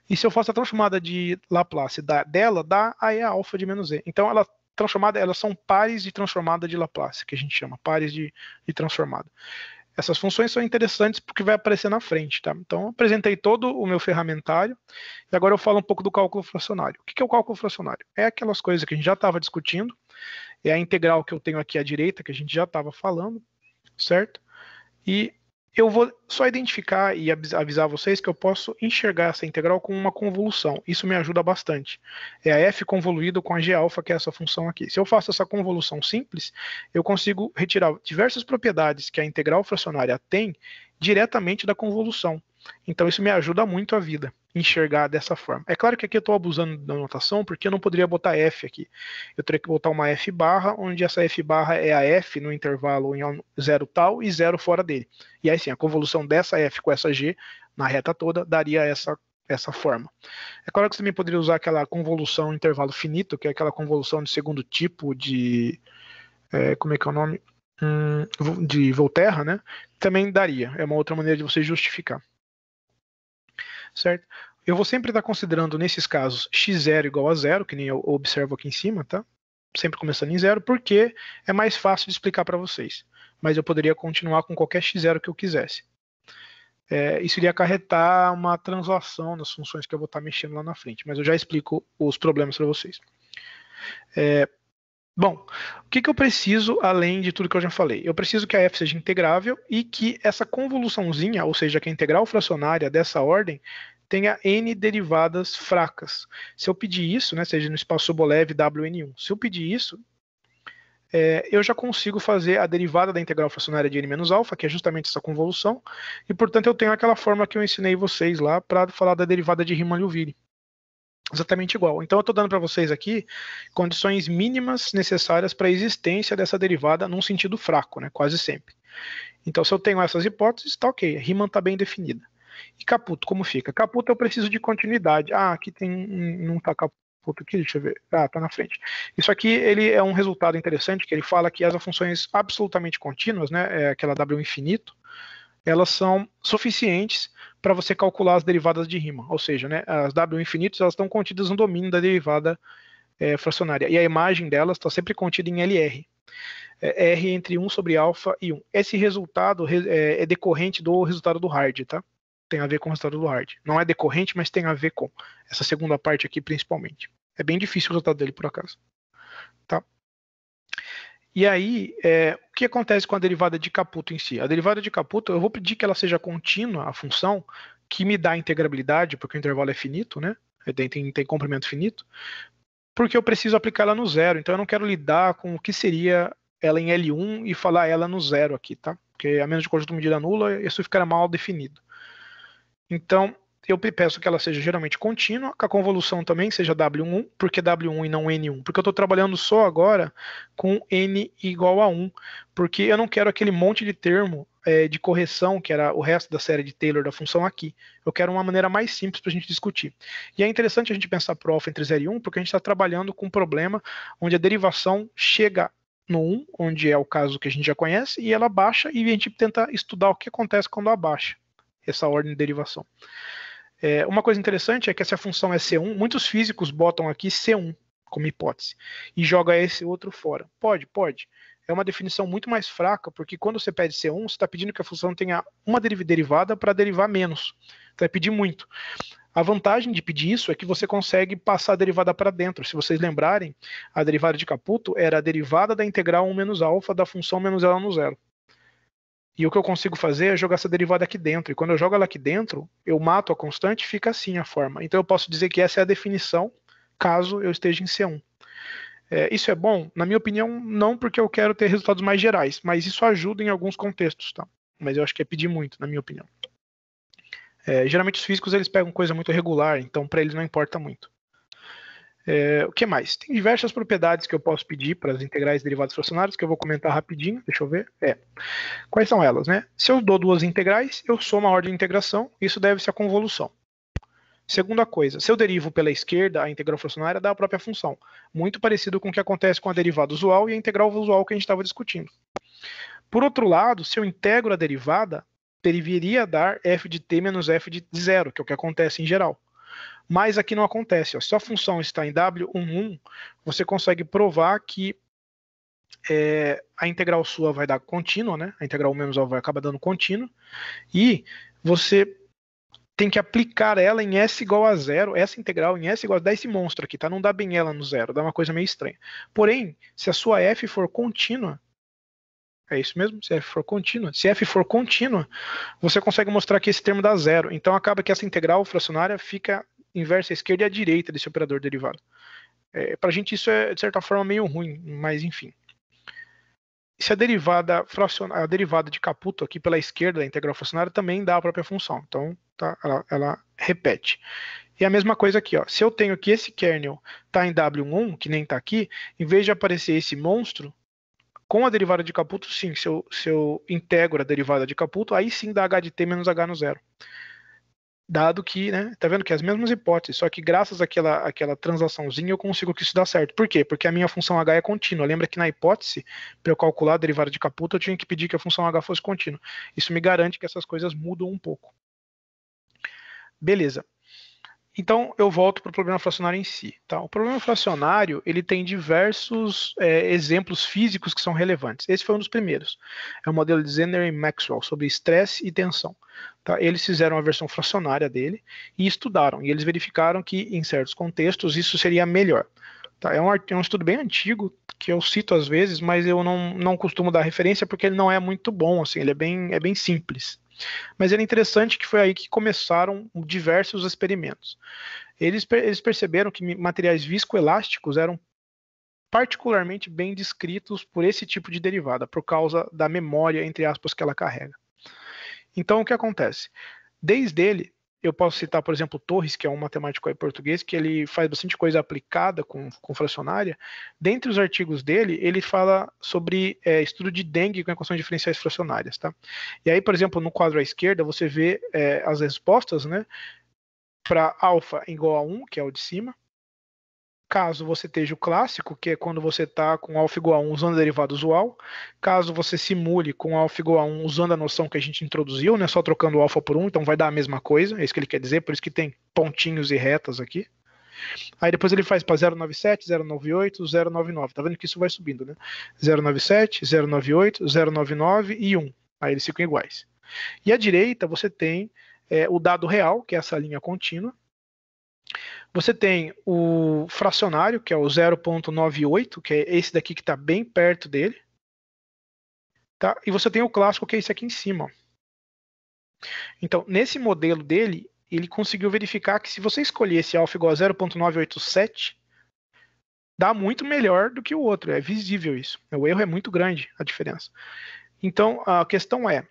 E se eu faço a transformada de Laplace dela, dá a E alfa de menos E. Então, elas são pares de transformada de Laplace, que a gente chama, pares de transformada. Essas funções são interessantes porque vai aparecer na frente, tá? Então, eu apresentei todo o meu ferramentário e agora eu falo um pouco do cálculo fracionário. O que é o cálculo fracionário? É aquelas coisas que a gente já estava discutindo, é a integral que eu tenho aqui à direita, que a gente já estava falando, certo? E eu vou só identificar e avisar vocês que eu posso enxergar essa integral com uma convolução. Isso me ajuda bastante. É a f convoluído com a g alfa, que é essa função aqui. Se eu faço essa convolução simples, eu consigo retirar diversas propriedades que a integral fracionária tem diretamente da convolução. Então isso me ajuda muito a vida, enxergar dessa forma. É claro que aqui eu estou abusando da notação, porque eu não poderia botar f aqui. Eu teria que botar uma f barra, onde essa f barra é a f no intervalo em 0 tal e 0 fora dele. E aí sim, a convolução dessa f com essa g na reta toda daria essa forma. É claro que você também poderia usar aquela convolução intervalo finito, que é aquela convolução de segundo tipo de... como é que é o nome? De Volterra, né? Também daria. É uma outra maneira de você justificar. Certo? Eu vou sempre estar considerando, nesses casos, x0 igual a 0, que nem eu observo aqui em cima, tá? Sempre começando em 0, porque é mais fácil de explicar para vocês. Mas eu poderia continuar com qualquer x0 que eu quisesse. Isso iria acarretar uma translação nas funções que eu vou estar mexendo lá na frente, mas eu já explico os problemas para vocês. Bom, o que eu preciso além de tudo que eu já falei? Eu preciso que a f seja integrável e que essa convoluçãozinha, ou seja, que a integral fracionária dessa ordem, tenha n derivadas fracas. Se eu pedir isso, né, seja no espaço Sobolev Wn1, se eu pedir isso, eu já consigo fazer a derivada da integral fracionária de n menos alfa, que é justamente essa convolução, e portanto eu tenho aquela forma que eu ensinei vocês lá para falar da derivada de Riemann-Liouville. Exatamente igual. Então eu estou dando para vocês aqui condições mínimas necessárias para a existência dessa derivada num sentido fraco, né? Quase sempre. Então se eu tenho essas hipóteses, está ok. Riemann está bem definida. E Caputo, como fica? Caputo eu preciso de continuidade. Aqui não está Caputo aqui, deixa eu ver. Está na frente. Isso aqui ele é um resultado interessante, que ele fala que as funções absolutamente contínuas, né? Aquela W infinito, elas são suficientes para você calcular as derivadas de Riemann, ou seja, né, as W infinitos elas estão contidas no domínio da derivada fracionária, e a imagem delas está sempre contida em LR, R entre 1 sobre alfa e 1. Esse resultado é decorrente do resultado do Hard, tá? Tem a ver com o resultado do Hard. Não é decorrente, mas tem a ver com essa segunda parte aqui principalmente. É bem difícil o resultado dele, por acaso. Tá? E aí, o que acontece com a derivada de Caputo em si? A derivada de Caputo, eu vou pedir que ela seja contínua, a função, que me dá integrabilidade, porque o intervalo é finito, né? Tem comprimento finito, porque eu preciso aplicar ela no zero, então eu não quero lidar com o que seria ela em L1 e falar ela no zero aqui, tá? Porque a menos de conjunto medida nula, isso ficará mal definido. Então, eu peço que ela seja geralmente contínua, que a convolução também seja W1, porque W1 e não N1, porque eu estou trabalhando só agora com N igual a 1, porque eu não quero aquele monte de termo de correção, que era o resto da série de Taylor da função aqui. Eu quero uma maneira mais simples para a gente discutir. E é interessante a gente pensar por alfa entre 0 e 1, porque a gente está trabalhando com um problema onde a derivação chega no 1, onde é o caso que a gente já conhece, e ela baixa, e a gente tenta estudar o que acontece quando abaixa essa ordem de derivação. Uma coisa interessante é que essa função é C1, muitos físicos botam aqui C1 como hipótese, e joga esse outro fora. Pode. É uma definição muito mais fraca, porque quando você pede C1, você está pedindo que a função tenha uma derivada para derivar menos. Você vai pedir muito. A vantagem de pedir isso é que você consegue passar a derivada para dentro. Se vocês lembrarem, a derivada de Caputo era a derivada da integral 1 menos alfa da função menos ela no zero. E o que eu consigo fazer é jogar essa derivada aqui dentro. E quando eu jogo ela aqui dentro, eu mato a constante e fica assim a forma. Então eu posso dizer que essa é a definição, caso eu esteja em C1. Isso é bom? Na minha opinião, não, porque eu quero ter resultados mais gerais, mas isso ajuda em alguns contextos, tá? Mas eu acho que é pedir muito, na minha opinião. Geralmente os físicos eles pegam coisa muito regular, então para eles não importa muito. O que mais? Tem diversas propriedades que eu posso pedir para as integrais derivadas fracionárias, que eu vou comentar rapidinho, deixa eu ver. Quais são elas, né? Se eu dou duas integrais, eu somo a ordem de integração, isso deve-se à convolução. Segunda coisa, se eu derivo pela esquerda, a integral fracionária dá a própria função. Muito parecido com o que acontece com a derivada usual e a integral usual que a gente estava discutindo. Por outro lado, se eu integro a derivada, deveria dar f de t menos f de zero, que é o que acontece em geral. Mas aqui não acontece. Se a função está em W11, você consegue provar que a integral sua vai dar contínua, né? A integral 1 menos a vai acabar dando contínua. E você tem que aplicar ela em S igual a zero, essa integral em S igual a, dá esse monstro aqui, tá? Não dá bem ela no zero, dá uma coisa meio estranha. Porém, se a sua f for contínua, é isso mesmo? Se f for contínua, você consegue mostrar que esse termo dá zero. Então acaba que essa integral fracionária fica inversa à esquerda e à direita desse operador derivado. Pra gente isso é, de certa forma, meio ruim, mas enfim. Se a derivada de Caputo aqui pela esquerda da integral fracionária também dá a própria função. Então, tá, ela repete. E a mesma coisa aqui, ó. Se eu tenho que esse kernel está em W1, que nem está aqui, em vez de aparecer esse monstro, com a derivada de Caputo, sim, se eu integro a derivada de Caputo, aí sim dá h de t menos h no zero. Dado que, né, tá vendo que é as mesmas hipóteses, só que graças àquela transaçãozinha eu consigo que isso dá certo. Por quê? Porque a minha função h é contínua. Lembra que na hipótese, para eu calcular a derivada de Caputo, eu tinha que pedir que a função h fosse contínua. Isso me garante que essas coisas mudam um pouco. Beleza. Então eu volto para o problema fracionário em si. Tá? O problema fracionário ele tem diversos exemplos físicos que são relevantes. Esse foi um dos primeiros. É o modelo de Zener e Maxwell sobre estresse e tensão. Tá? Eles fizeram a versão fracionária dele e estudaram. E eles verificaram que em certos contextos isso seria melhor. Tá? É um estudo bem antigo que eu cito às vezes, mas eu não costumo dar referência porque ele não é muito bom. Assim, ele é bem simples. Mas era interessante que foi aí que começaram diversos experimentos. Eles perceberam que materiais viscoelásticos eram particularmente bem descritos por esse tipo de derivada, por causa da memória, entre aspas, que ela carrega. Então, o que acontece? Desde ele, eu posso citar, por exemplo, Torres, que é um matemático aí português, que ele faz bastante coisa aplicada com fracionária. Dentre os artigos dele, ele fala sobre estudo de Dengue com equações diferenciais fracionárias. Tá? E aí, por exemplo, no quadro à esquerda, você vê as respostas, né, para alfa igual a 1, que é o de cima. Caso você esteja o clássico, que é quando você está com alfa igual a 1 usando a derivada usual. Caso você simule com alfa igual a 1 usando a noção que a gente introduziu, né, só trocando alfa por 1, então vai dar a mesma coisa, é isso que ele quer dizer, por isso que tem pontinhos e retas aqui. Aí depois ele faz para 097, 098, 099, tá vendo que isso vai subindo, né? 097, 098, 099 e 1, aí eles ficam iguais. E à direita você tem o dado real, que é essa linha contínua. Você tem o fracionário, que é o 0,98, que é esse daqui que está bem perto dele. Tá? E você tem o clássico, que é esse aqui em cima. Então, nesse modelo dele, ele conseguiu verificar que se você escolher esse alfa igual a 0,987, dá muito melhor do que o outro. É visível isso. O erro é muito grande, a diferença. Então, a questão é,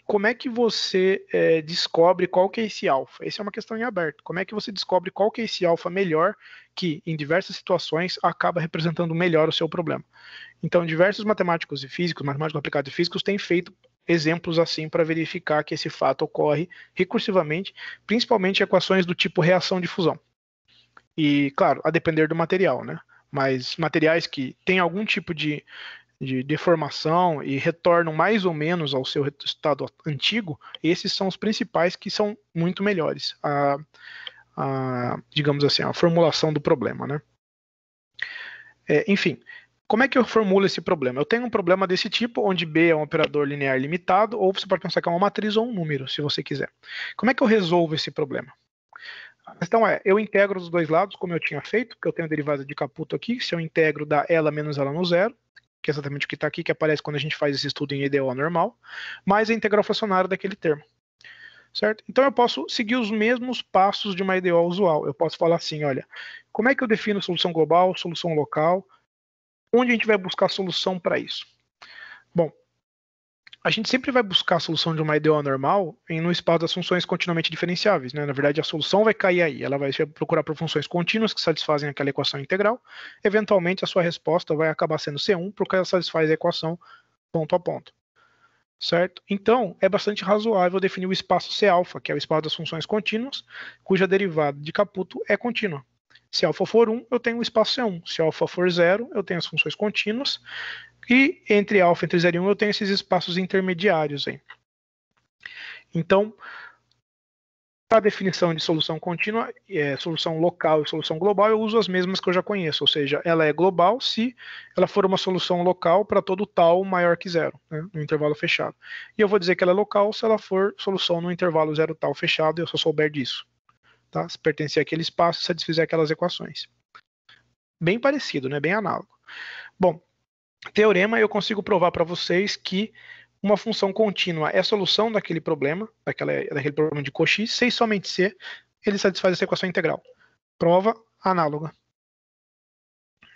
como é que você descobre qual que é esse alfa? Essa é uma questão em aberto. Como é que você descobre qual que é esse alfa melhor que, em diversas situações, acaba representando melhor o seu problema? Então, diversos matemáticos e físicos, matemáticos aplicados e físicos, têm feito exemplos assim para verificar que esse fato ocorre recursivamente, principalmente equações do tipo reação de fusão. E, claro, a depender do material, né? Mas materiais que têm algum tipo de deformação e retornam mais ou menos ao seu estado antigo, esses são os principais que são muito melhores, digamos assim, a formulação do problema, né? Enfim, como é que eu formulo esse problema? Eu tenho um problema desse tipo, onde B é um operador linear limitado, ou você pode pensar que é uma matriz ou um número, se você quiser. Como é que eu resolvo esse problema? A questão é, eu integro os dois lados, como eu tinha feito, porque eu tenho a derivada de Caputo aqui, se eu integro dá ela menos ela no zero, que é exatamente o que está aqui, que aparece quando a gente faz esse estudo em EDO normal, mais a integral fracionária daquele termo. Certo? Então eu posso seguir os mesmos passos de uma EDO usual. Eu posso falar assim, olha, como é que eu defino solução global, solução local, onde a gente vai buscar solução para isso? Bom, a gente sempre vai buscar a solução de uma EDO normal no espaço das funções continuamente diferenciáveis. Né? Na verdade, a solução vai cair aí. Ela vai procurar por funções contínuas que satisfazem aquela equação integral. Eventualmente, a sua resposta vai acabar sendo C1, porque ela satisfaz a equação ponto a ponto. Certo? Então, é bastante razoável definir o espaço C-alfa, que é o espaço das funções contínuas, cuja derivada de Caputo é contínua. Se alfa for 1, eu tenho o espaço C1. Se alfa for 0, eu tenho as funções contínuas. E entre alfa, entre 0 e 1, eu tenho esses espaços intermediários aí. Então, para a definição de solução contínua, solução local e solução global, eu uso as mesmas que eu já conheço, ou seja, ela é global se ela for uma solução local para todo tal maior que zero, né, no intervalo fechado. E eu vou dizer que ela é local se ela for solução no intervalo zero tal fechado, e eu só souber disso. Tá? Se pertencer àquele espaço, satisfizer aquelas equações. Bem parecido, né? Bem análogo. Bom, teorema, eu consigo provar para vocês que uma função contínua é a solução daquele problema, daquele problema de Cauchy, se e somente se ele satisfaz essa equação integral. Prova análoga.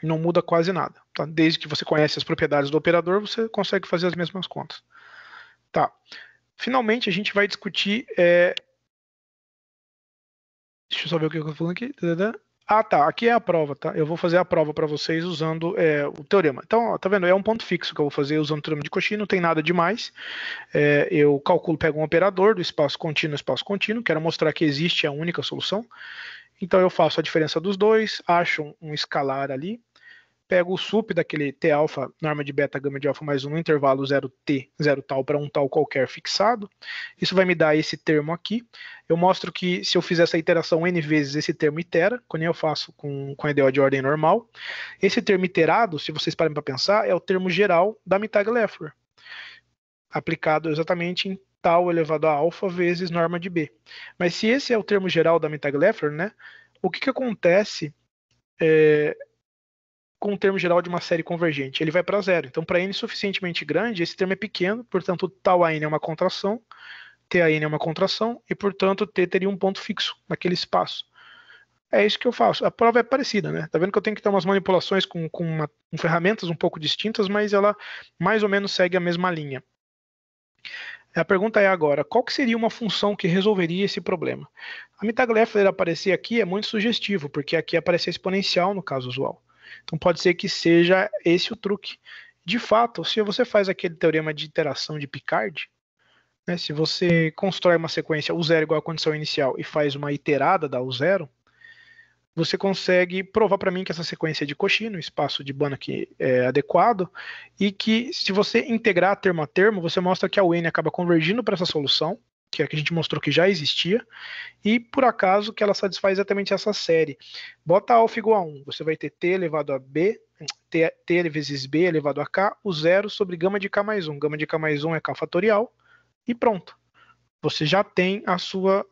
Não muda quase nada. Tá? Desde que você conhece as propriedades do operador, você consegue fazer as mesmas contas. Tá. Finalmente, a gente vai discutir... Deixa eu só ver o que eu estou falando aqui. Ah, tá. Aqui é a prova, tá? Eu vou fazer a prova para vocês usando o teorema. Então, ó, tá vendo? É um ponto fixo que eu vou fazer usando o teorema de Cauchy, não tem nada demais. Eu calculo, pego um operador do espaço contínuo, quero mostrar que existe a única solução. Então, eu faço a diferença dos dois, acho um escalar ali, pego o sup daquele T alfa, norma de beta, gama de alfa mais 1 no intervalo 0t, 0 tal para um tal qualquer fixado. Isso vai me dar esse termo aqui. Eu mostro que se eu fizer essa iteração n vezes, esse termo itera, quando eu faço com a EDO de ordem normal. Esse termo iterado, se vocês parem para pensar, é o termo geral da Mittag-Leffler, aplicado exatamente em tal elevado a alfa vezes norma de B. Mas se esse é o termo geral da Mittag-Leffler, né, o que acontece com o termo geral de uma série convergente? Ele vai para zero. Então, para n suficientemente grande, esse termo é pequeno, portanto, tal a n é uma contração, t a n é uma contração, e, portanto, t teria um ponto fixo naquele espaço. É isso que eu faço. A prova é parecida, né? Tá vendo que eu tenho que ter umas manipulações com ferramentas um pouco distintas, mas ela mais ou menos segue a mesma linha. A pergunta é agora, qual que seria uma função que resolveria esse problema? A Mittag-Leffler aparecer aqui é muito sugestivo, porque aqui aparece a exponencial no caso usual. Então pode ser que seja esse o truque. De fato, se você faz aquele teorema de iteração de Picard, né, se você constrói uma sequência U0 igual à condição inicial e faz uma iterada da U0, você consegue provar para mim que essa sequência é de Cauchy, no espaço de Banach é adequado, e que se você integrar termo a termo, você mostra que a UN acaba convergindo para essa solução, que é a que a gente mostrou que já existia, e por acaso que ela satisfaz exatamente essa série. Bota alfa igual a 1, você vai ter t elevado a b, t vezes b elevado a k, o zero sobre gama de k mais 1. Gama de k mais 1 é k fatorial, e pronto. Você já tem a sua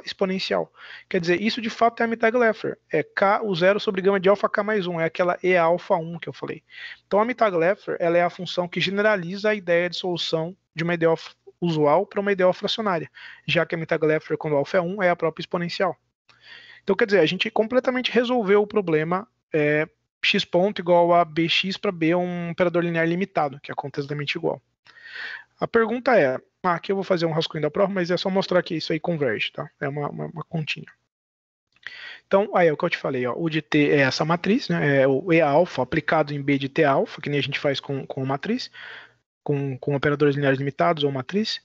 exponencial. Quer dizer, isso de fato é a Mittag-Leffler. É k, o zero sobre gama de alfa k mais 1. É aquela e alfa 1 que eu falei. Então a Mittag-Leffler ela é a função que generaliza a ideia de solução de uma EDO usual para uma EDO fracionária, já que a Mittag-Leffler, quando alfa é 1, é a própria exponencial. Então, quer dizer, a gente completamente resolveu o problema x ponto igual a bx para b, um operador linear limitado, que é completamente igual. A pergunta é, aqui eu vou fazer um rascunho da prova, mas é só mostrar que isso aí converge, tá? É uma continha. Então, aí é o que eu te falei, ó, o de T é essa matriz, né? É o E alfa aplicado em B de T alfa, que nem a gente faz com matriz. com operadores lineares limitados ou matriz.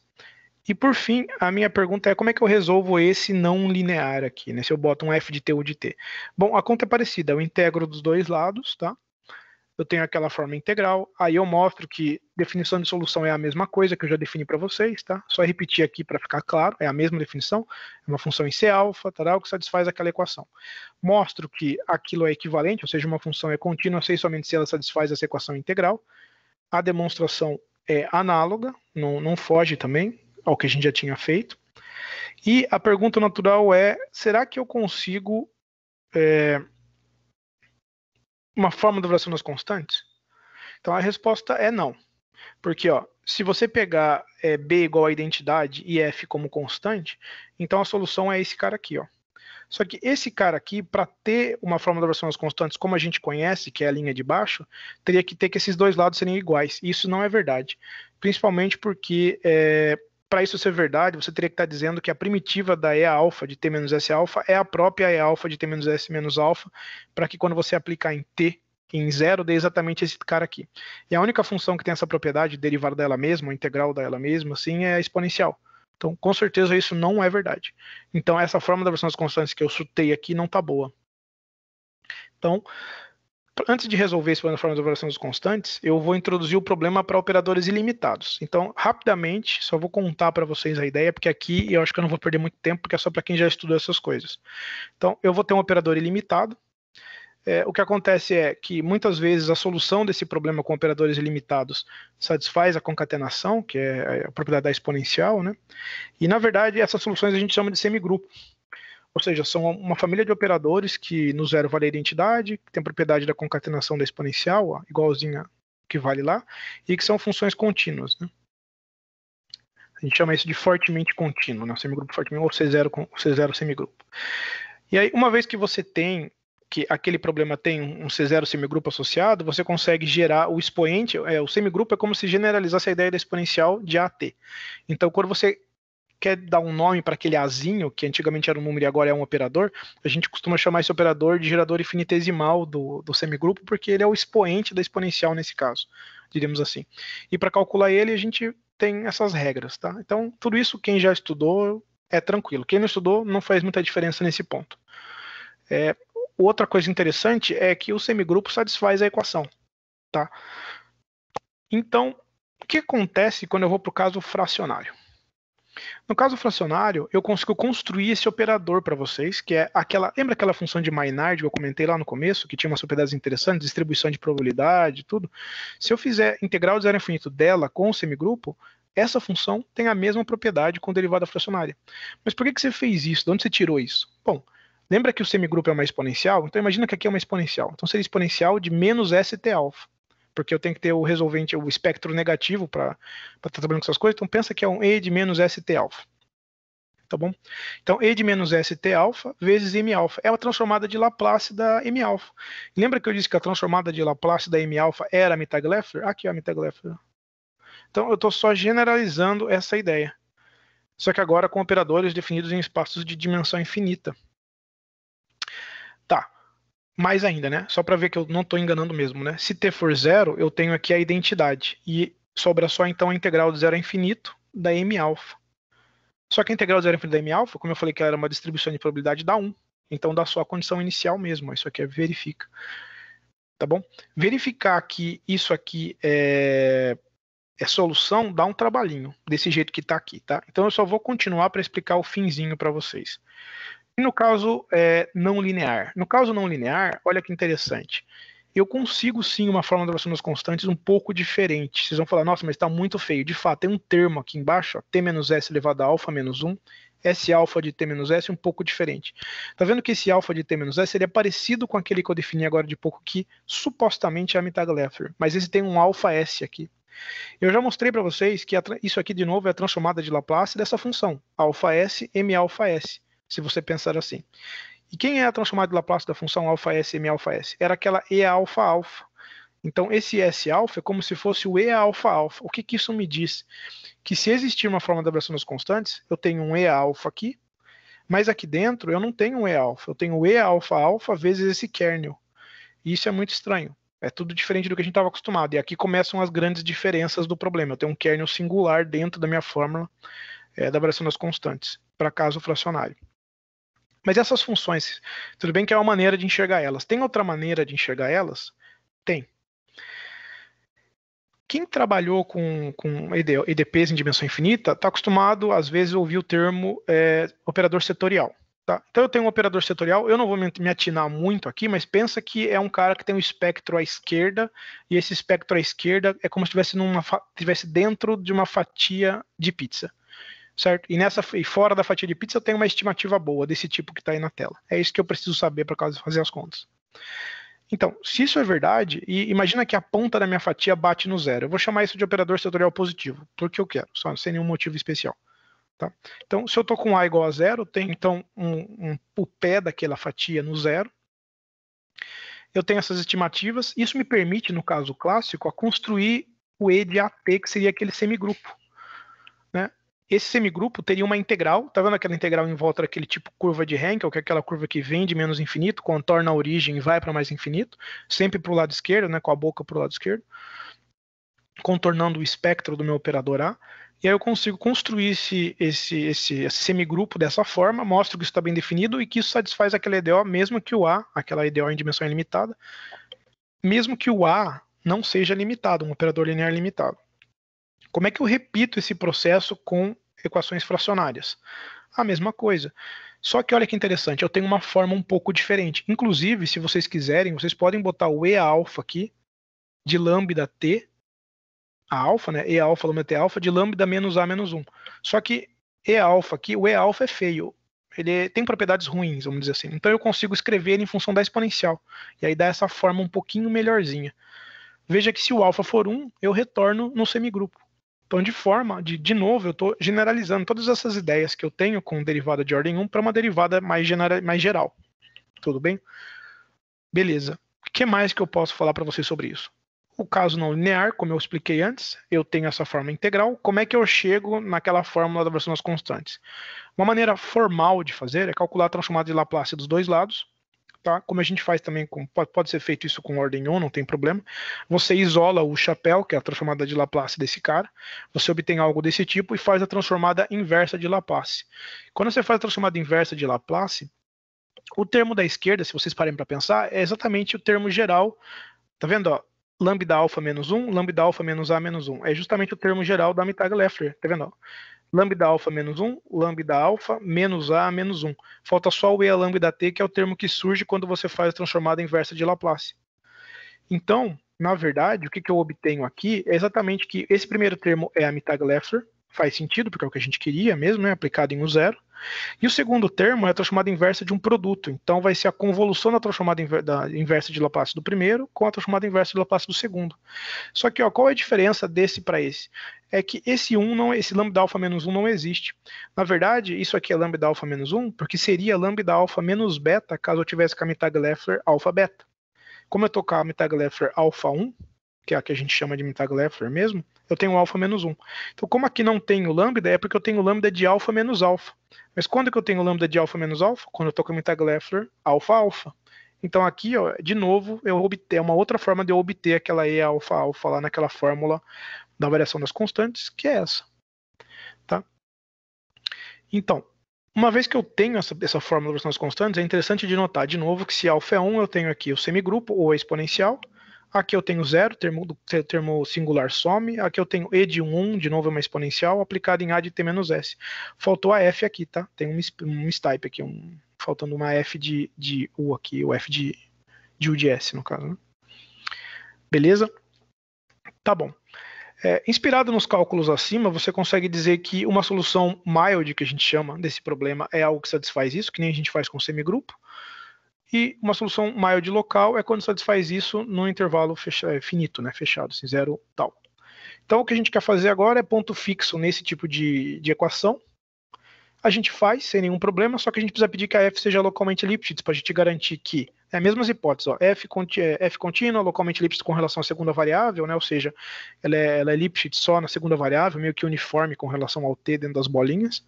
E por fim, a minha pergunta é como é que eu resolvo esse não linear aqui, né? Se eu boto um f de t ou de t. Bom, a conta é parecida, eu integro dos dois lados, tá? Eu tenho aquela forma integral, aí eu mostro que definição de solução é a mesma coisa que eu já defini para vocês, tá? Só repetir aqui para ficar claro, é a mesma definição, é uma função em C alfa, tal, que satisfaz aquela equação. Mostro que aquilo é equivalente, ou seja, uma função é contínua, sei somente se ela satisfaz essa equação integral. A demonstração é análoga, não foge também ao que a gente já tinha feito. E a pergunta natural é, será que eu consigo uma forma de variação das constantes? Então a resposta é não. Porque se você pegar B igual a identidade e F como constante, então a solução é esse cara aqui. Só que esse cara aqui, para ter uma forma de variação das constantes como a gente conhece, que é a linha de baixo, teria que ter que esses dois lados serem iguais. E isso não é verdade. Principalmente porque para isso ser verdade, você teria que estar dizendo que a primitiva da E alfa de T menos S alfa é a própria E alfa de T menos S menos alfa, para que quando você aplicar em T, em zero, dê exatamente esse cara aqui. E a única função que tem essa propriedade, derivada dela mesma, ou integral dela mesma, assim, é a exponencial. Então, com certeza, isso não é verdade. Então, essa forma da variação das constantes que eu chutei aqui não está boa. Então, antes de resolver esse problema da forma de variação das constantes, eu vou introduzir o problema para operadores ilimitados. Então, rapidamente, só vou contar para vocês a ideia, porque aqui eu acho que eu não vou perder muito tempo, porque é só para quem já estudou essas coisas. Então, eu vou ter um operador ilimitado. O que acontece é que muitas vezes a solução desse problema com operadores ilimitados satisfaz a concatenação, que é a propriedade da exponencial, né? E, na verdade, essas soluções a gente chama de semigrupo. Ou seja, são uma família de operadores que no zero vale a identidade, que tem a propriedade da concatenação da exponencial, igualzinha que vale lá, e que são funções contínuas. Né? A gente chama isso de fortemente contínuo, né? Semigrupo fortemente, ou C0 semigrupo. E aí, uma vez que você tem que aquele problema tem um C0 semigrupo associado, você consegue gerar o expoente, o semigrupo é como se generalizasse a ideia da exponencial de AT. Então, quando você quer dar um nome para aquele azinho, que antigamente era um número e agora é um operador, a gente costuma chamar esse operador de gerador infinitesimal do semigrupo, porque ele é o expoente da exponencial nesse caso, diríamos assim. E para calcular ele, a gente tem essas regras, tá? Então, tudo isso quem já estudou é tranquilo. Quem não estudou não faz muita diferença nesse ponto. Outra coisa interessante é que o semigrupo satisfaz a equação, tá? Então, o que acontece quando eu vou para o caso fracionário? No caso fracionário, eu consigo construir esse operador para vocês, que é aquela. Lembra aquela função de Maynard que eu comentei lá no começo, que tinha umas propriedades interessantes, distribuição de probabilidade, tudo? Se eu fizer integral de zero a infinito dela com o semigrupo, essa função tem a mesma propriedade com derivada fracionária. Mas por que você fez isso? De onde você tirou isso? Bom, lembra que o semigrupo é uma exponencial? Então imagina que aqui é uma exponencial. Então seria exponencial de menos ST alfa. Porque eu tenho que ter o resolvente, o espectro negativo para estar trabalhando com essas coisas. Então pensa que é um E de menos ST alfa. Tá bom? Então E de menos ST alfa vezes M alfa. É a transformada de Laplace da M alfa. Lembra que eu disse que a transformada de Laplace da M alfa era a Mittag-Leffler? Aqui é a Mittag-Leffler. Então eu estou só generalizando essa ideia. Só que agora com operadores definidos em espaços de dimensão infinita. Tá. Mais ainda, né? Só para ver que eu não estou enganando mesmo, né? Se t for zero, eu tenho aqui a identidade. E sobra só então a integral de zero a infinito da M alfa. Só que a integral de zero a infinito da M alfa, como eu falei que ela era uma distribuição de probabilidade, dá 1. Então dá só a condição inicial mesmo. Isso aqui é verifica. Tá bom? Verificar que isso aqui é solução dá um trabalhinho, desse jeito que está aqui, tá? Então eu só vou continuar para explicar o finzinho para vocês. E no caso não linear? No caso não linear, olha que interessante. Eu consigo sim uma forma de variação das constantes um pouco diferente. Vocês vão falar, nossa, mas está muito feio. De fato, tem um termo aqui embaixo, ó, t menos s elevado a alfa menos 1, S alfa de t menos s um pouco diferente. Tá vendo que esse alfa de t menos s ele é parecido com aquele que eu defini agora de pouco, que supostamente é a Mittag-Leffler, mas esse tem um alfa s aqui. Eu já mostrei para vocês que isso aqui de novo é a transformada de Laplace dessa função, alfa s, m alfa s. Se você pensar assim. E quem é a transformada de Laplace da função alfa s, m alfa s? Era aquela e alfa alfa. Então esse s alfa é como se fosse o e alfa alfa. O que isso me diz? Que se existir uma forma de variação das constantes, eu tenho um e alfa aqui, mas aqui dentro eu não tenho um e alfa. Eu tenho o e alfa alfa vezes esse kernel. E isso é muito estranho. É tudo diferente do que a gente estava acostumado. E aqui começam as grandes diferenças do problema. Eu tenho um kernel singular dentro da minha fórmula da variação das constantes, para caso fracionário. Mas essas funções, tudo bem que é uma maneira de enxergar elas. Tem outra maneira de enxergar elas? Tem. Quem trabalhou com EDPs em dimensão infinita está acostumado, às vezes, a ouvir o termo operador setorial. Tá? Então eu tenho um operador setorial, eu não vou me atinar muito aqui, mas pensa que é um cara que tem um espectro à esquerda, e esse espectro à esquerda é como se estivesse dentro de uma fatia de pizza. Certo? E fora da fatia de pizza eu tenho uma estimativa boa desse tipo que está aí na tela. É isso que eu preciso saber para fazer as contas. Então, se isso é verdade, e imagina que a ponta da minha fatia bate no zero, eu vou chamar isso de operador setorial positivo, porque eu quero, só sem nenhum motivo especial. Tá? Então, se eu estou com A igual a zero, eu tenho então o pé daquela fatia no zero. Eu tenho essas estimativas, isso me permite, no caso clássico, a construir o E de AT, que seria aquele semigrupo. Né? Esse semigrupo teria uma integral, tá vendo aquela integral em volta daquele tipo curva de Henkel, que é aquela curva que vem de menos infinito, contorna a origem e vai para mais infinito, sempre para o lado esquerdo, né, com a boca para o lado esquerdo, contornando o espectro do meu operador A. E aí eu consigo construir esse semigrupo dessa forma, mostro que isso está bem definido e que isso satisfaz aquela EDO, mesmo que o A, aquela EDO em dimensão ilimitada, mesmo que o A não seja limitado, um operador linear limitado. Como é que eu repito esse processo com equações fracionárias? A mesma coisa. Só que olha que interessante, eu tenho uma forma um pouco diferente. Inclusive, se vocês quiserem, vocês podem botar o E alfa aqui, de lambda t, a alfa, né? E alfa, lambda t alfa, de lambda menos a menos 1. Só que E alfa aqui, o E alfa é feio. Ele tem propriedades ruins, vamos dizer assim. Então eu consigo escrever ele em função da exponencial. E aí dá essa forma um pouquinho melhorzinha. Veja que se o alfa for 1, eu retorno no semigrupo. Então, de novo, eu estou generalizando todas essas ideias que eu tenho com derivada de ordem 1 para uma derivada mais geral. Tudo bem? Beleza. O que mais que eu posso falar para vocês sobre isso? O caso não linear, como eu expliquei antes, eu tenho essa forma integral. Como é que eu chego naquela fórmula da versão das constantes? Uma maneira formal de fazer é calcular a transformada de Laplace dos dois lados. Tá? Como a gente faz também, pode ser feito isso com ordem 1, não tem problema. Você isola o chapéu, que é a transformada de Laplace desse cara, você obtém algo desse tipo e faz a transformada inversa de Laplace. Quando você faz a transformada inversa de Laplace, o termo da esquerda, se vocês parem para pensar, é exatamente o termo geral. Tá vendo? Ó? Lambda alfa menos 1, lambda alfa menos a menos 1. É justamente o termo geral da Mittag-Leffler. Tá vendo? Ó? Lambda alfa menos 1, lambda alfa menos a menos 1. Falta só o E a lambda t, que é o termo que surge quando você faz a transformada inversa de Laplace. Então, na verdade, o que eu obtenho aqui é exatamente que esse primeiro termo é a Mittag-Leffler, faz sentido, porque é o que a gente queria mesmo, né, aplicado em U0. E o segundo termo é a transformada inversa de um produto. Então vai ser a convolução da transformada inversa de Laplace do primeiro com a transformada inversa de Laplace do segundo. Só que ó, qual é a diferença desse para esse? É que esse lambda alfa menos 1 não existe. Na verdade, isso aqui é lambda alfa menos 1, porque seria lambda alfa menos beta caso eu tivesse com a Mittag-Leffler alfa beta. Como eu estou com a Mittag-Leffler alfa 1, que é a que a gente chama de Mittag-Leffler mesmo, eu tenho alfa menos 1. Então, como aqui não tenho lambda, é porque eu tenho lambda de alfa menos alfa. Mas quando que eu tenho lambda de alfa menos alfa? Quando eu estou com a Mittag-Leffler alfa alfa. Então aqui, ó, de novo, é uma outra forma de eu obter aquela E alfa alfa lá naquela fórmula da variação das constantes, que é essa. Tá? Então, uma vez que eu tenho essa fórmula da variação das constantes, é interessante de notar de novo que se alfa é 1, eu tenho aqui o semigrupo ou a exponencial. Aqui eu tenho zero, termo singular some. Aqui eu tenho E de 1, de novo é uma exponencial, aplicada em A de T menos S. Faltou a F aqui, tá? Tem um mistype aqui, faltando uma F de U aqui, o F de U de S, no caso. Né? Beleza? Tá bom. Inspirado nos cálculos acima, você consegue dizer que uma solução mild, que a gente chama desse problema, é algo que satisfaz isso, que nem a gente faz com semigrupo. E uma solução mild local é quando satisfaz isso num intervalo finito, né, fechado, assim, zero tal. Então o que a gente quer fazer agora é ponto fixo nesse tipo de equação. A gente faz sem nenhum problema, só que a gente precisa pedir que a f seja localmente Lipschitz para a gente garantir que, as mesmas hipóteses, ó, f contínua, localmente Lipschitz com relação à segunda variável, né, ou seja, ela é Lipschitz só na segunda variável, meio que uniforme com relação ao t dentro das bolinhas.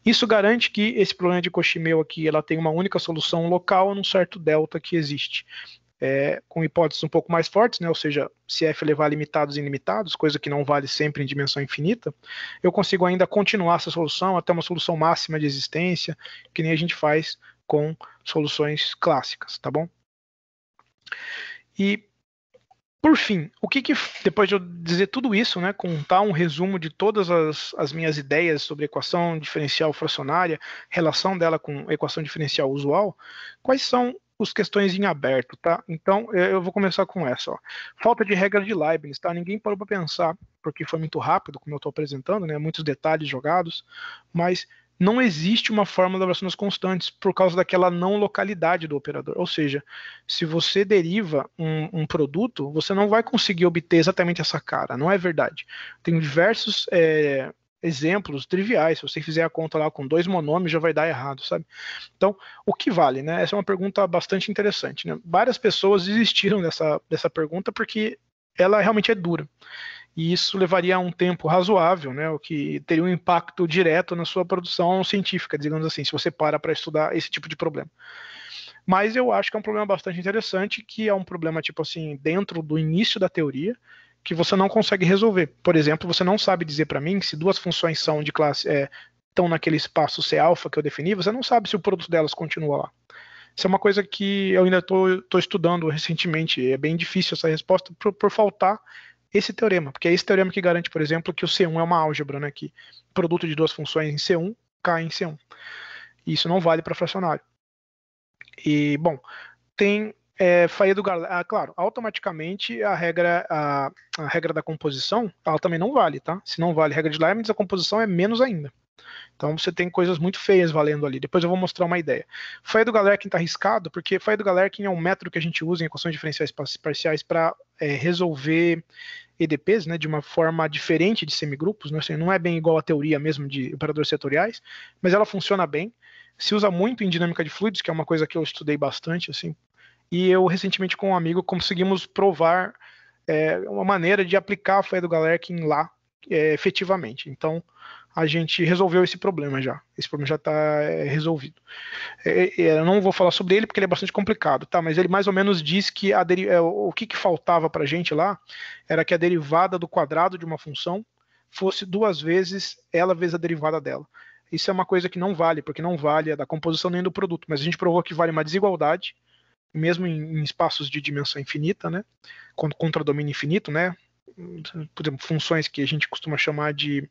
Isso garante que esse problema de Cauchy-Meu aqui ela tem uma única solução local num certo delta que existe. com hipóteses um pouco mais fortes, né? Ou seja, se f levar a limitados e ilimitados, coisa que não vale sempre em dimensão infinita, eu consigo ainda continuar essa solução até uma solução máxima de existência, que nem a gente faz com soluções clássicas, tá bom? E, por fim, depois de eu dizer tudo isso, né, contar um resumo de todas as minhas ideias sobre equação diferencial fracionária, relação dela com equação diferencial usual, quais são as questões em aberto, tá? Então, eu vou começar com essa, ó. Falta de regra de Leibniz, tá? Ninguém parou para pensar, porque foi muito rápido, como eu estou apresentando, né? Muitos detalhes jogados, mas não existe uma fórmula das das constantes por causa daquela não localidade do operador. Ou seja, se você deriva um produto, você não vai conseguir obter exatamente essa cara. Não é verdade. Tem diversos exemplos triviais. Se você fizer a conta lá com 2 monômios, já vai dar errado, sabe? Então, o que vale, né? Essa é uma pergunta bastante interessante, né? Várias pessoas desistiram dessa pergunta porque ela realmente é dura. E isso levaria a um tempo razoável, né? O que teria um impacto direto na sua produção científica, digamos assim, se você para estudar esse tipo de problema. Mas eu acho que é um problema bastante interessante, que é um problema, tipo assim, dentro do início da teoria, que você não consegue resolver. Por exemplo, você não sabe dizer para mim se duas funções são de classe estão naquele espaço C alfa que eu defini, você não sabe se o produto delas continua lá. Isso é uma coisa que eu ainda estou estudando recentemente. É bem difícil essa resposta por faltar esse teorema, porque é esse teorema que garante, por exemplo, que o C1 é uma álgebra, né, que produto de duas funções em C1 cai em C1. E isso não vale para fracionário. E, bom, tem Faedo-Galera, claro, automaticamente a regra da composição, ela também não vale, tá? Se não vale a regra de Leibniz, a composição é menos ainda. Então você tem coisas muito feias valendo ali. Depois eu vou mostrar uma ideia. Faedo-Galerkin está arriscado, porque Faedo-Galerkin é um método que a gente usa em equações diferenciais parciais para resolver EDPs, né, de uma forma diferente de semigrupos, né, assim, não é bem igual à teoria mesmo de operadores setoriais, mas ela funciona bem. Se usa muito em dinâmica de fluidos, que é uma coisa que eu estudei bastante, assim. E eu recentemente com um amigo conseguimos provar uma maneira de aplicar a Faedo-Galerkin lá efetivamente. Então a gente resolveu esse problema já. Esse problema já está resolvido. Eu não vou falar sobre ele porque ele é bastante complicado, tá? Mas ele mais ou menos diz que o que faltava para a gente lá era que a derivada do quadrado de uma função fosse 2 vezes ela vezes a derivada dela. Isso é uma coisa que não vale, porque não vale a da composição nem do produto. Mas a gente provou que vale uma desigualdade, mesmo em espaços de dimensão infinita, né? Contra domínio infinito, né? Por exemplo, funções que a gente costuma chamar de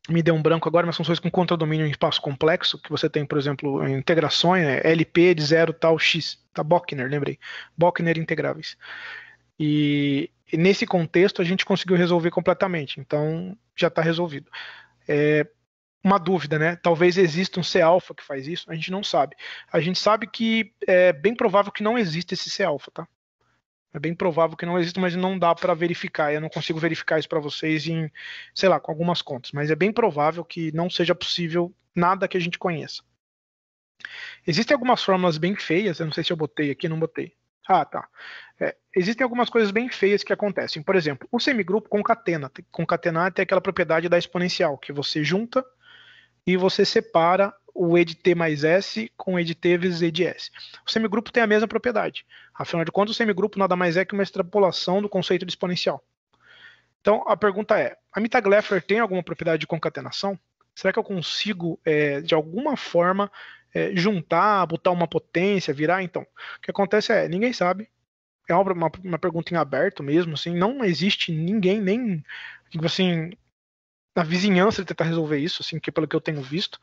me deu um branco agora, mas funções com contradomínio em espaço complexo, que você tem, por exemplo, integrações, LP de 0 tal x, tá? Bochner, lembrei. Bochner integráveis. E nesse contexto a gente conseguiu resolver completamente, então já está resolvido. Uma dúvida, né? Talvez exista um C-alfa que faz isso, a gente não sabe. A gente sabe que é bem provável que não exista esse C-alfa, tá? É bem provável que não exista, mas não dá para verificar. Eu não consigo verificar isso para vocês em, sei lá, com algumas contas. Mas é bem provável que não seja possível nada que a gente conheça. Existem algumas fórmulas bem feias, eu não sei se eu botei aqui, não botei. Ah, tá. Existem algumas coisas bem feias que acontecem. Por exemplo, o semigrupo concatena. Concatenar tem aquela propriedade da exponencial, que você junta e você separa o E de T mais S com o E de T vezes E de S. O semigrupo tem a mesma propriedade. Afinal de contas, o semigrupo nada mais é que uma extrapolação do conceito de exponencial. Então, a pergunta é, a Mittag-Leffler tem alguma propriedade de concatenação? Será que eu consigo, de alguma forma, juntar, botar uma potência, virar? Então, o que acontece ninguém sabe. É uma pergunta em aberto mesmo, assim, não existe ninguém, nem, assim, na vizinhança de tentar resolver isso, assim, que pelo que eu tenho visto,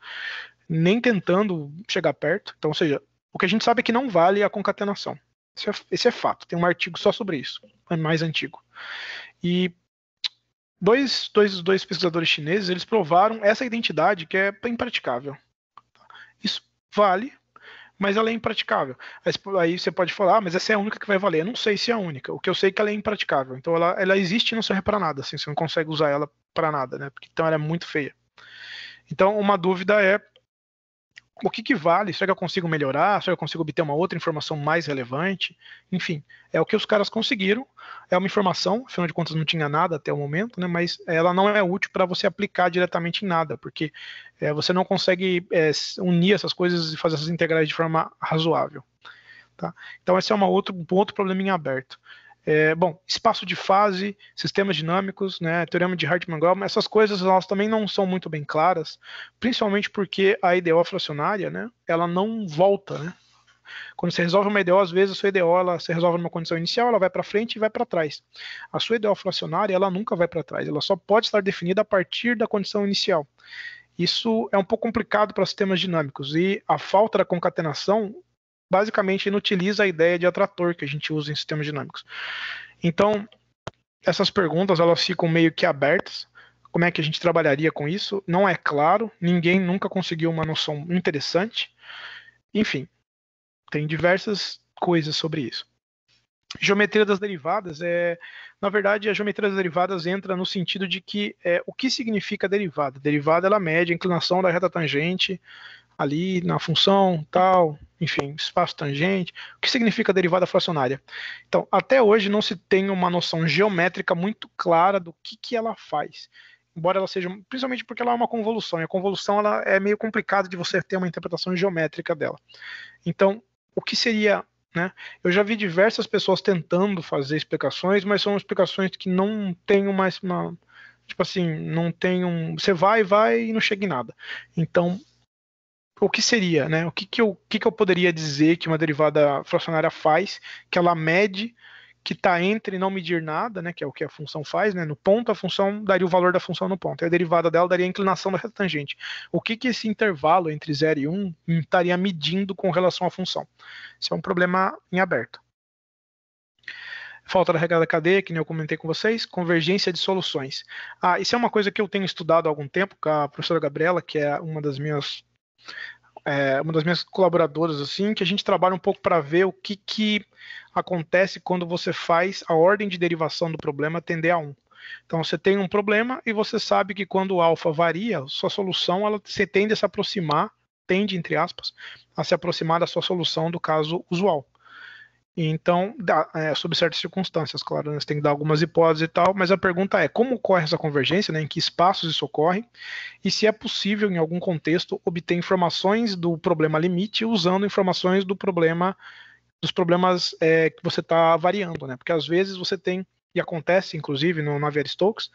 nem tentando chegar perto. Então, ou seja, o que a gente sabe é que não vale a concatenação. Esse é fato. Tem um artigo só sobre isso, é mais antigo. E dois pesquisadores chineses, eles provaram essa identidade que é impraticável. Isso vale, mas ela é impraticável. Aí você pode falar, mas essa é a única que vai valer. Eu não sei se é a única. O que eu sei é que ela é impraticável. Então ela existe e não serve para nada. Assim, você não consegue usar ela para nada, né? Porque, então ela é muito feia. Então uma dúvida é o que vale? Será que eu consigo melhorar? Será que eu consigo obter uma outra informação mais relevante? Enfim, é o que os caras conseguiram. É uma informação, afinal de contas não tinha nada até o momento, né? Mas ela não é útil para você aplicar diretamente em nada, porque você não consegue unir essas coisas e fazer essas integrais de forma razoável. Tá? Então esse é um outro problema em aberto. Bom, espaço de fase, sistemas dinâmicos, né, teorema de Hartmann-Goldman, essas coisas elas também não são muito bem claras, principalmente porque a EDO fracionária, né, ela não volta, né? Quando você resolve uma EDO, às vezes a sua EDO você resolve numa condição inicial, ela vai para frente e vai para trás. A sua EDO fracionária, ela nunca vai para trás, ela só pode estar definida a partir da condição inicial. Isso é um pouco complicado para sistemas dinâmicos e a falta da concatenação basicamente inutiliza a ideia de atrator que a gente usa em sistemas dinâmicos. Então, essas perguntas elas ficam meio que abertas. Como é que a gente trabalharia com isso? Não é claro, ninguém nunca conseguiu uma noção interessante. Enfim, tem diversas coisas sobre isso. Geometria das derivadas na verdade, a geometria das derivadas entra no sentido de que o que significa derivada? Derivada ela mede a inclinação da reta tangente ali na função, tal, enfim, espaço tangente. O que significa derivada fracionária? Então, até hoje não se tem uma noção geométrica muito clara do que ela faz. Embora ela seja, principalmente porque ela é uma convolução, e a convolução ela é meio complicado de você ter uma interpretação geométrica dela. Então, o que seria, né? Eu já vi diversas pessoas tentando fazer explicações, mas são explicações que não têm mais uma, tipo assim, não tem um, você vai e não chega em nada. Então, o que seria, né? O que eu poderia dizer que uma derivada fracionária faz, que ela mede, que está entre não medir nada, né? Que é o que a função faz, né? No ponto, a função daria o valor da função no ponto. E a derivada dela daria a inclinação da reta tangente. O que esse intervalo entre 0 e 1 estaria medindo com relação à função? Isso é um problema em aberto. Falta da regra da cadeia, que nem eu comentei com vocês, convergência de soluções. Isso é uma coisa que eu tenho estudado há algum tempo com a professora Gabriela, que é uma das minhas colaboradoras, assim, que a gente trabalha um pouco para ver o que acontece quando você faz a ordem de derivação do problema tender a 1. Então você tem um problema e você sabe que quando o alfa varia, sua solução você tende a se aproximar, entre aspas, a se aproximar da sua solução do caso usual. Então, sob certas circunstâncias, claro, né? Você tem que dar algumas hipóteses e tal, mas a pergunta é como ocorre essa convergência, né? Em que espaços isso ocorre, e se é possível, em algum contexto, obter informações do problema limite usando informações dos problemas que você está variando, né? Porque às vezes você tem, e acontece inclusive no Navier-Stokes,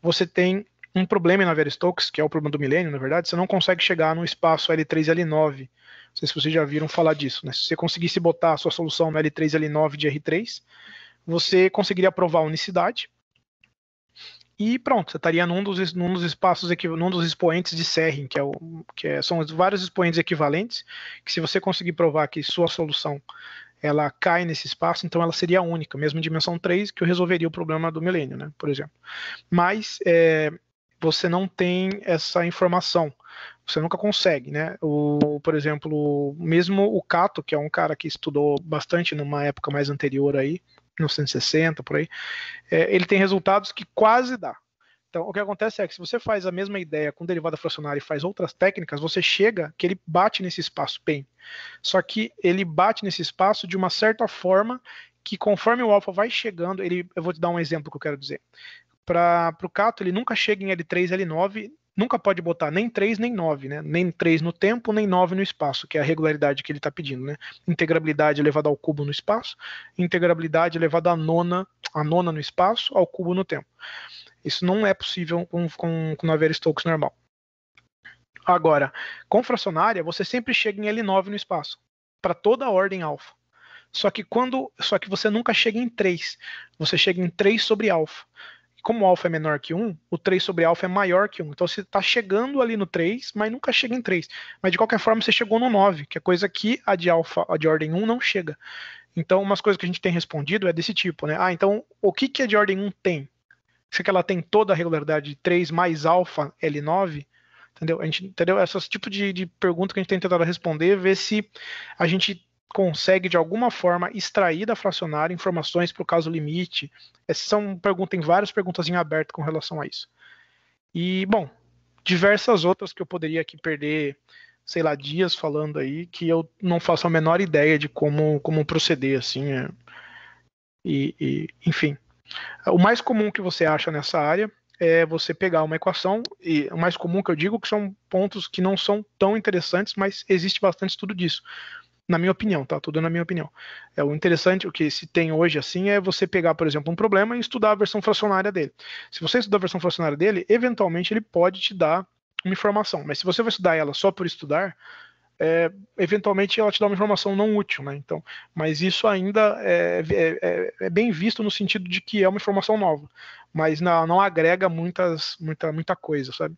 você tem um problema em Navier-Stokes, que é o problema do milênio, na verdade, você não consegue chegar no espaço L3 e L9. Não sei se vocês já viram falar disso, né? Se você conseguisse botar a sua solução no L3 e L9 de R3, você conseguiria provar a unicidade e pronto, você estaria num dos espaços, num dos expoentes de Serrin, são vários expoentes equivalentes, que se você conseguir provar que sua solução ela cai nesse espaço, então ela seria única, mesmo em dimensão 3, que eu resolveria o problema do milênio, né, por exemplo. Mas você não tem essa informação. Você nunca consegue, né? Por exemplo, mesmo o Cato, que é um cara que estudou bastante numa época mais anterior aí, 1960, por aí, ele tem resultados que quase dá. Então, o que acontece é que se você faz a mesma ideia com derivada fracionária e faz outras técnicas, você chega que ele bate nesse espaço PEN. Só que ele bate nesse espaço de uma certa forma que conforme o alfa vai chegando, eu vou te dar um exemplo que eu quero dizer. Para o Cato, ele nunca chega em L3, L9, nunca pode botar nem 3 nem 9, né? Nem 3 no tempo, nem 9 no espaço, que é a regularidade que ele está pedindo, né? Integrabilidade elevada ao cubo no espaço, integrabilidade elevada à nona no espaço, ao cubo no tempo. Isso não é possível com Navier-Stokes normal. Agora, com fracionária, você sempre chega em L9 no espaço, para toda a ordem alfa. Só que você nunca chega em 3, você chega em 3 sobre alfa. Como o alfa é menor que 1, o 3 sobre alfa é maior que 1. Então você está chegando ali no 3, mas nunca chega em 3. Mas de qualquer forma você chegou no 9, que é coisa que a de alfa, a de ordem 1 não chega. Então umas coisas que a gente tem respondido é desse tipo, né? Então o que a de ordem 1 tem? Se ela tem toda a regularidade de 3 mais alfa L9, entendeu? Entendeu? Esse tipo de pergunta que a gente tem tentado responder, ver se a gente consegue de alguma forma extrair da fracionária informações para o caso limite. Tem várias perguntas em aberto com relação a isso. E, bom, diversas outras que eu poderia aqui perder, sei lá, dias falando aí, que eu não faço a menor ideia de como proceder, assim, enfim. O mais comum que você acha nessa área é você pegar uma equação, e o mais comum que eu digo que são pontos que não são tão interessantes, mas existe bastante estudo disso. Na minha opinião, tá? Tudo na minha opinião. O interessante, o que se tem hoje, assim, é você pegar, por exemplo, um problema e estudar a versão fracionária dele. Se você estudar a versão fracionária dele, eventualmente ele pode te dar uma informação. Mas se você vai estudar ela só por estudar, eventualmente ela te dá uma informação não útil, né? Então, mas isso ainda é bem visto no sentido de que é uma informação nova, mas não agrega muita coisa, sabe?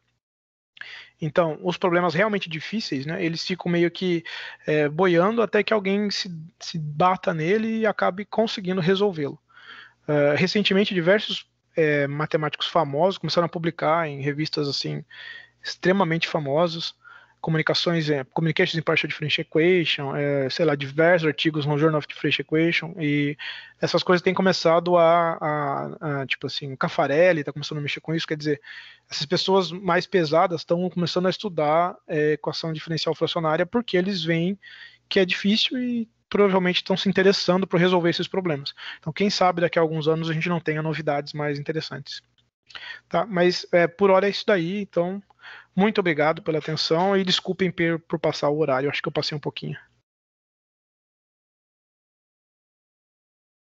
Então, os problemas realmente difíceis, né, eles ficam meio que boiando até que alguém se bata nele e acabe conseguindo resolvê-lo. Recentemente, diversos matemáticos famosos começaram a publicar em revistas assim extremamente famosas, Communications in Partial Differential Equation, sei lá, diversos artigos no Journal of Differential Equation, e essas coisas têm começado tipo assim, o Caffarelli está começando a mexer com isso, quer dizer, essas pessoas mais pesadas estão começando a estudar equação diferencial fracionária porque eles veem que é difícil e provavelmente estão se interessando por resolver esses problemas. Então, quem sabe daqui a alguns anos a gente não tenha novidades mais interessantes. Tá? Mas por hora é isso daí, então muito obrigado pela atenção e desculpem por passar o horário, acho que eu passei um pouquinho.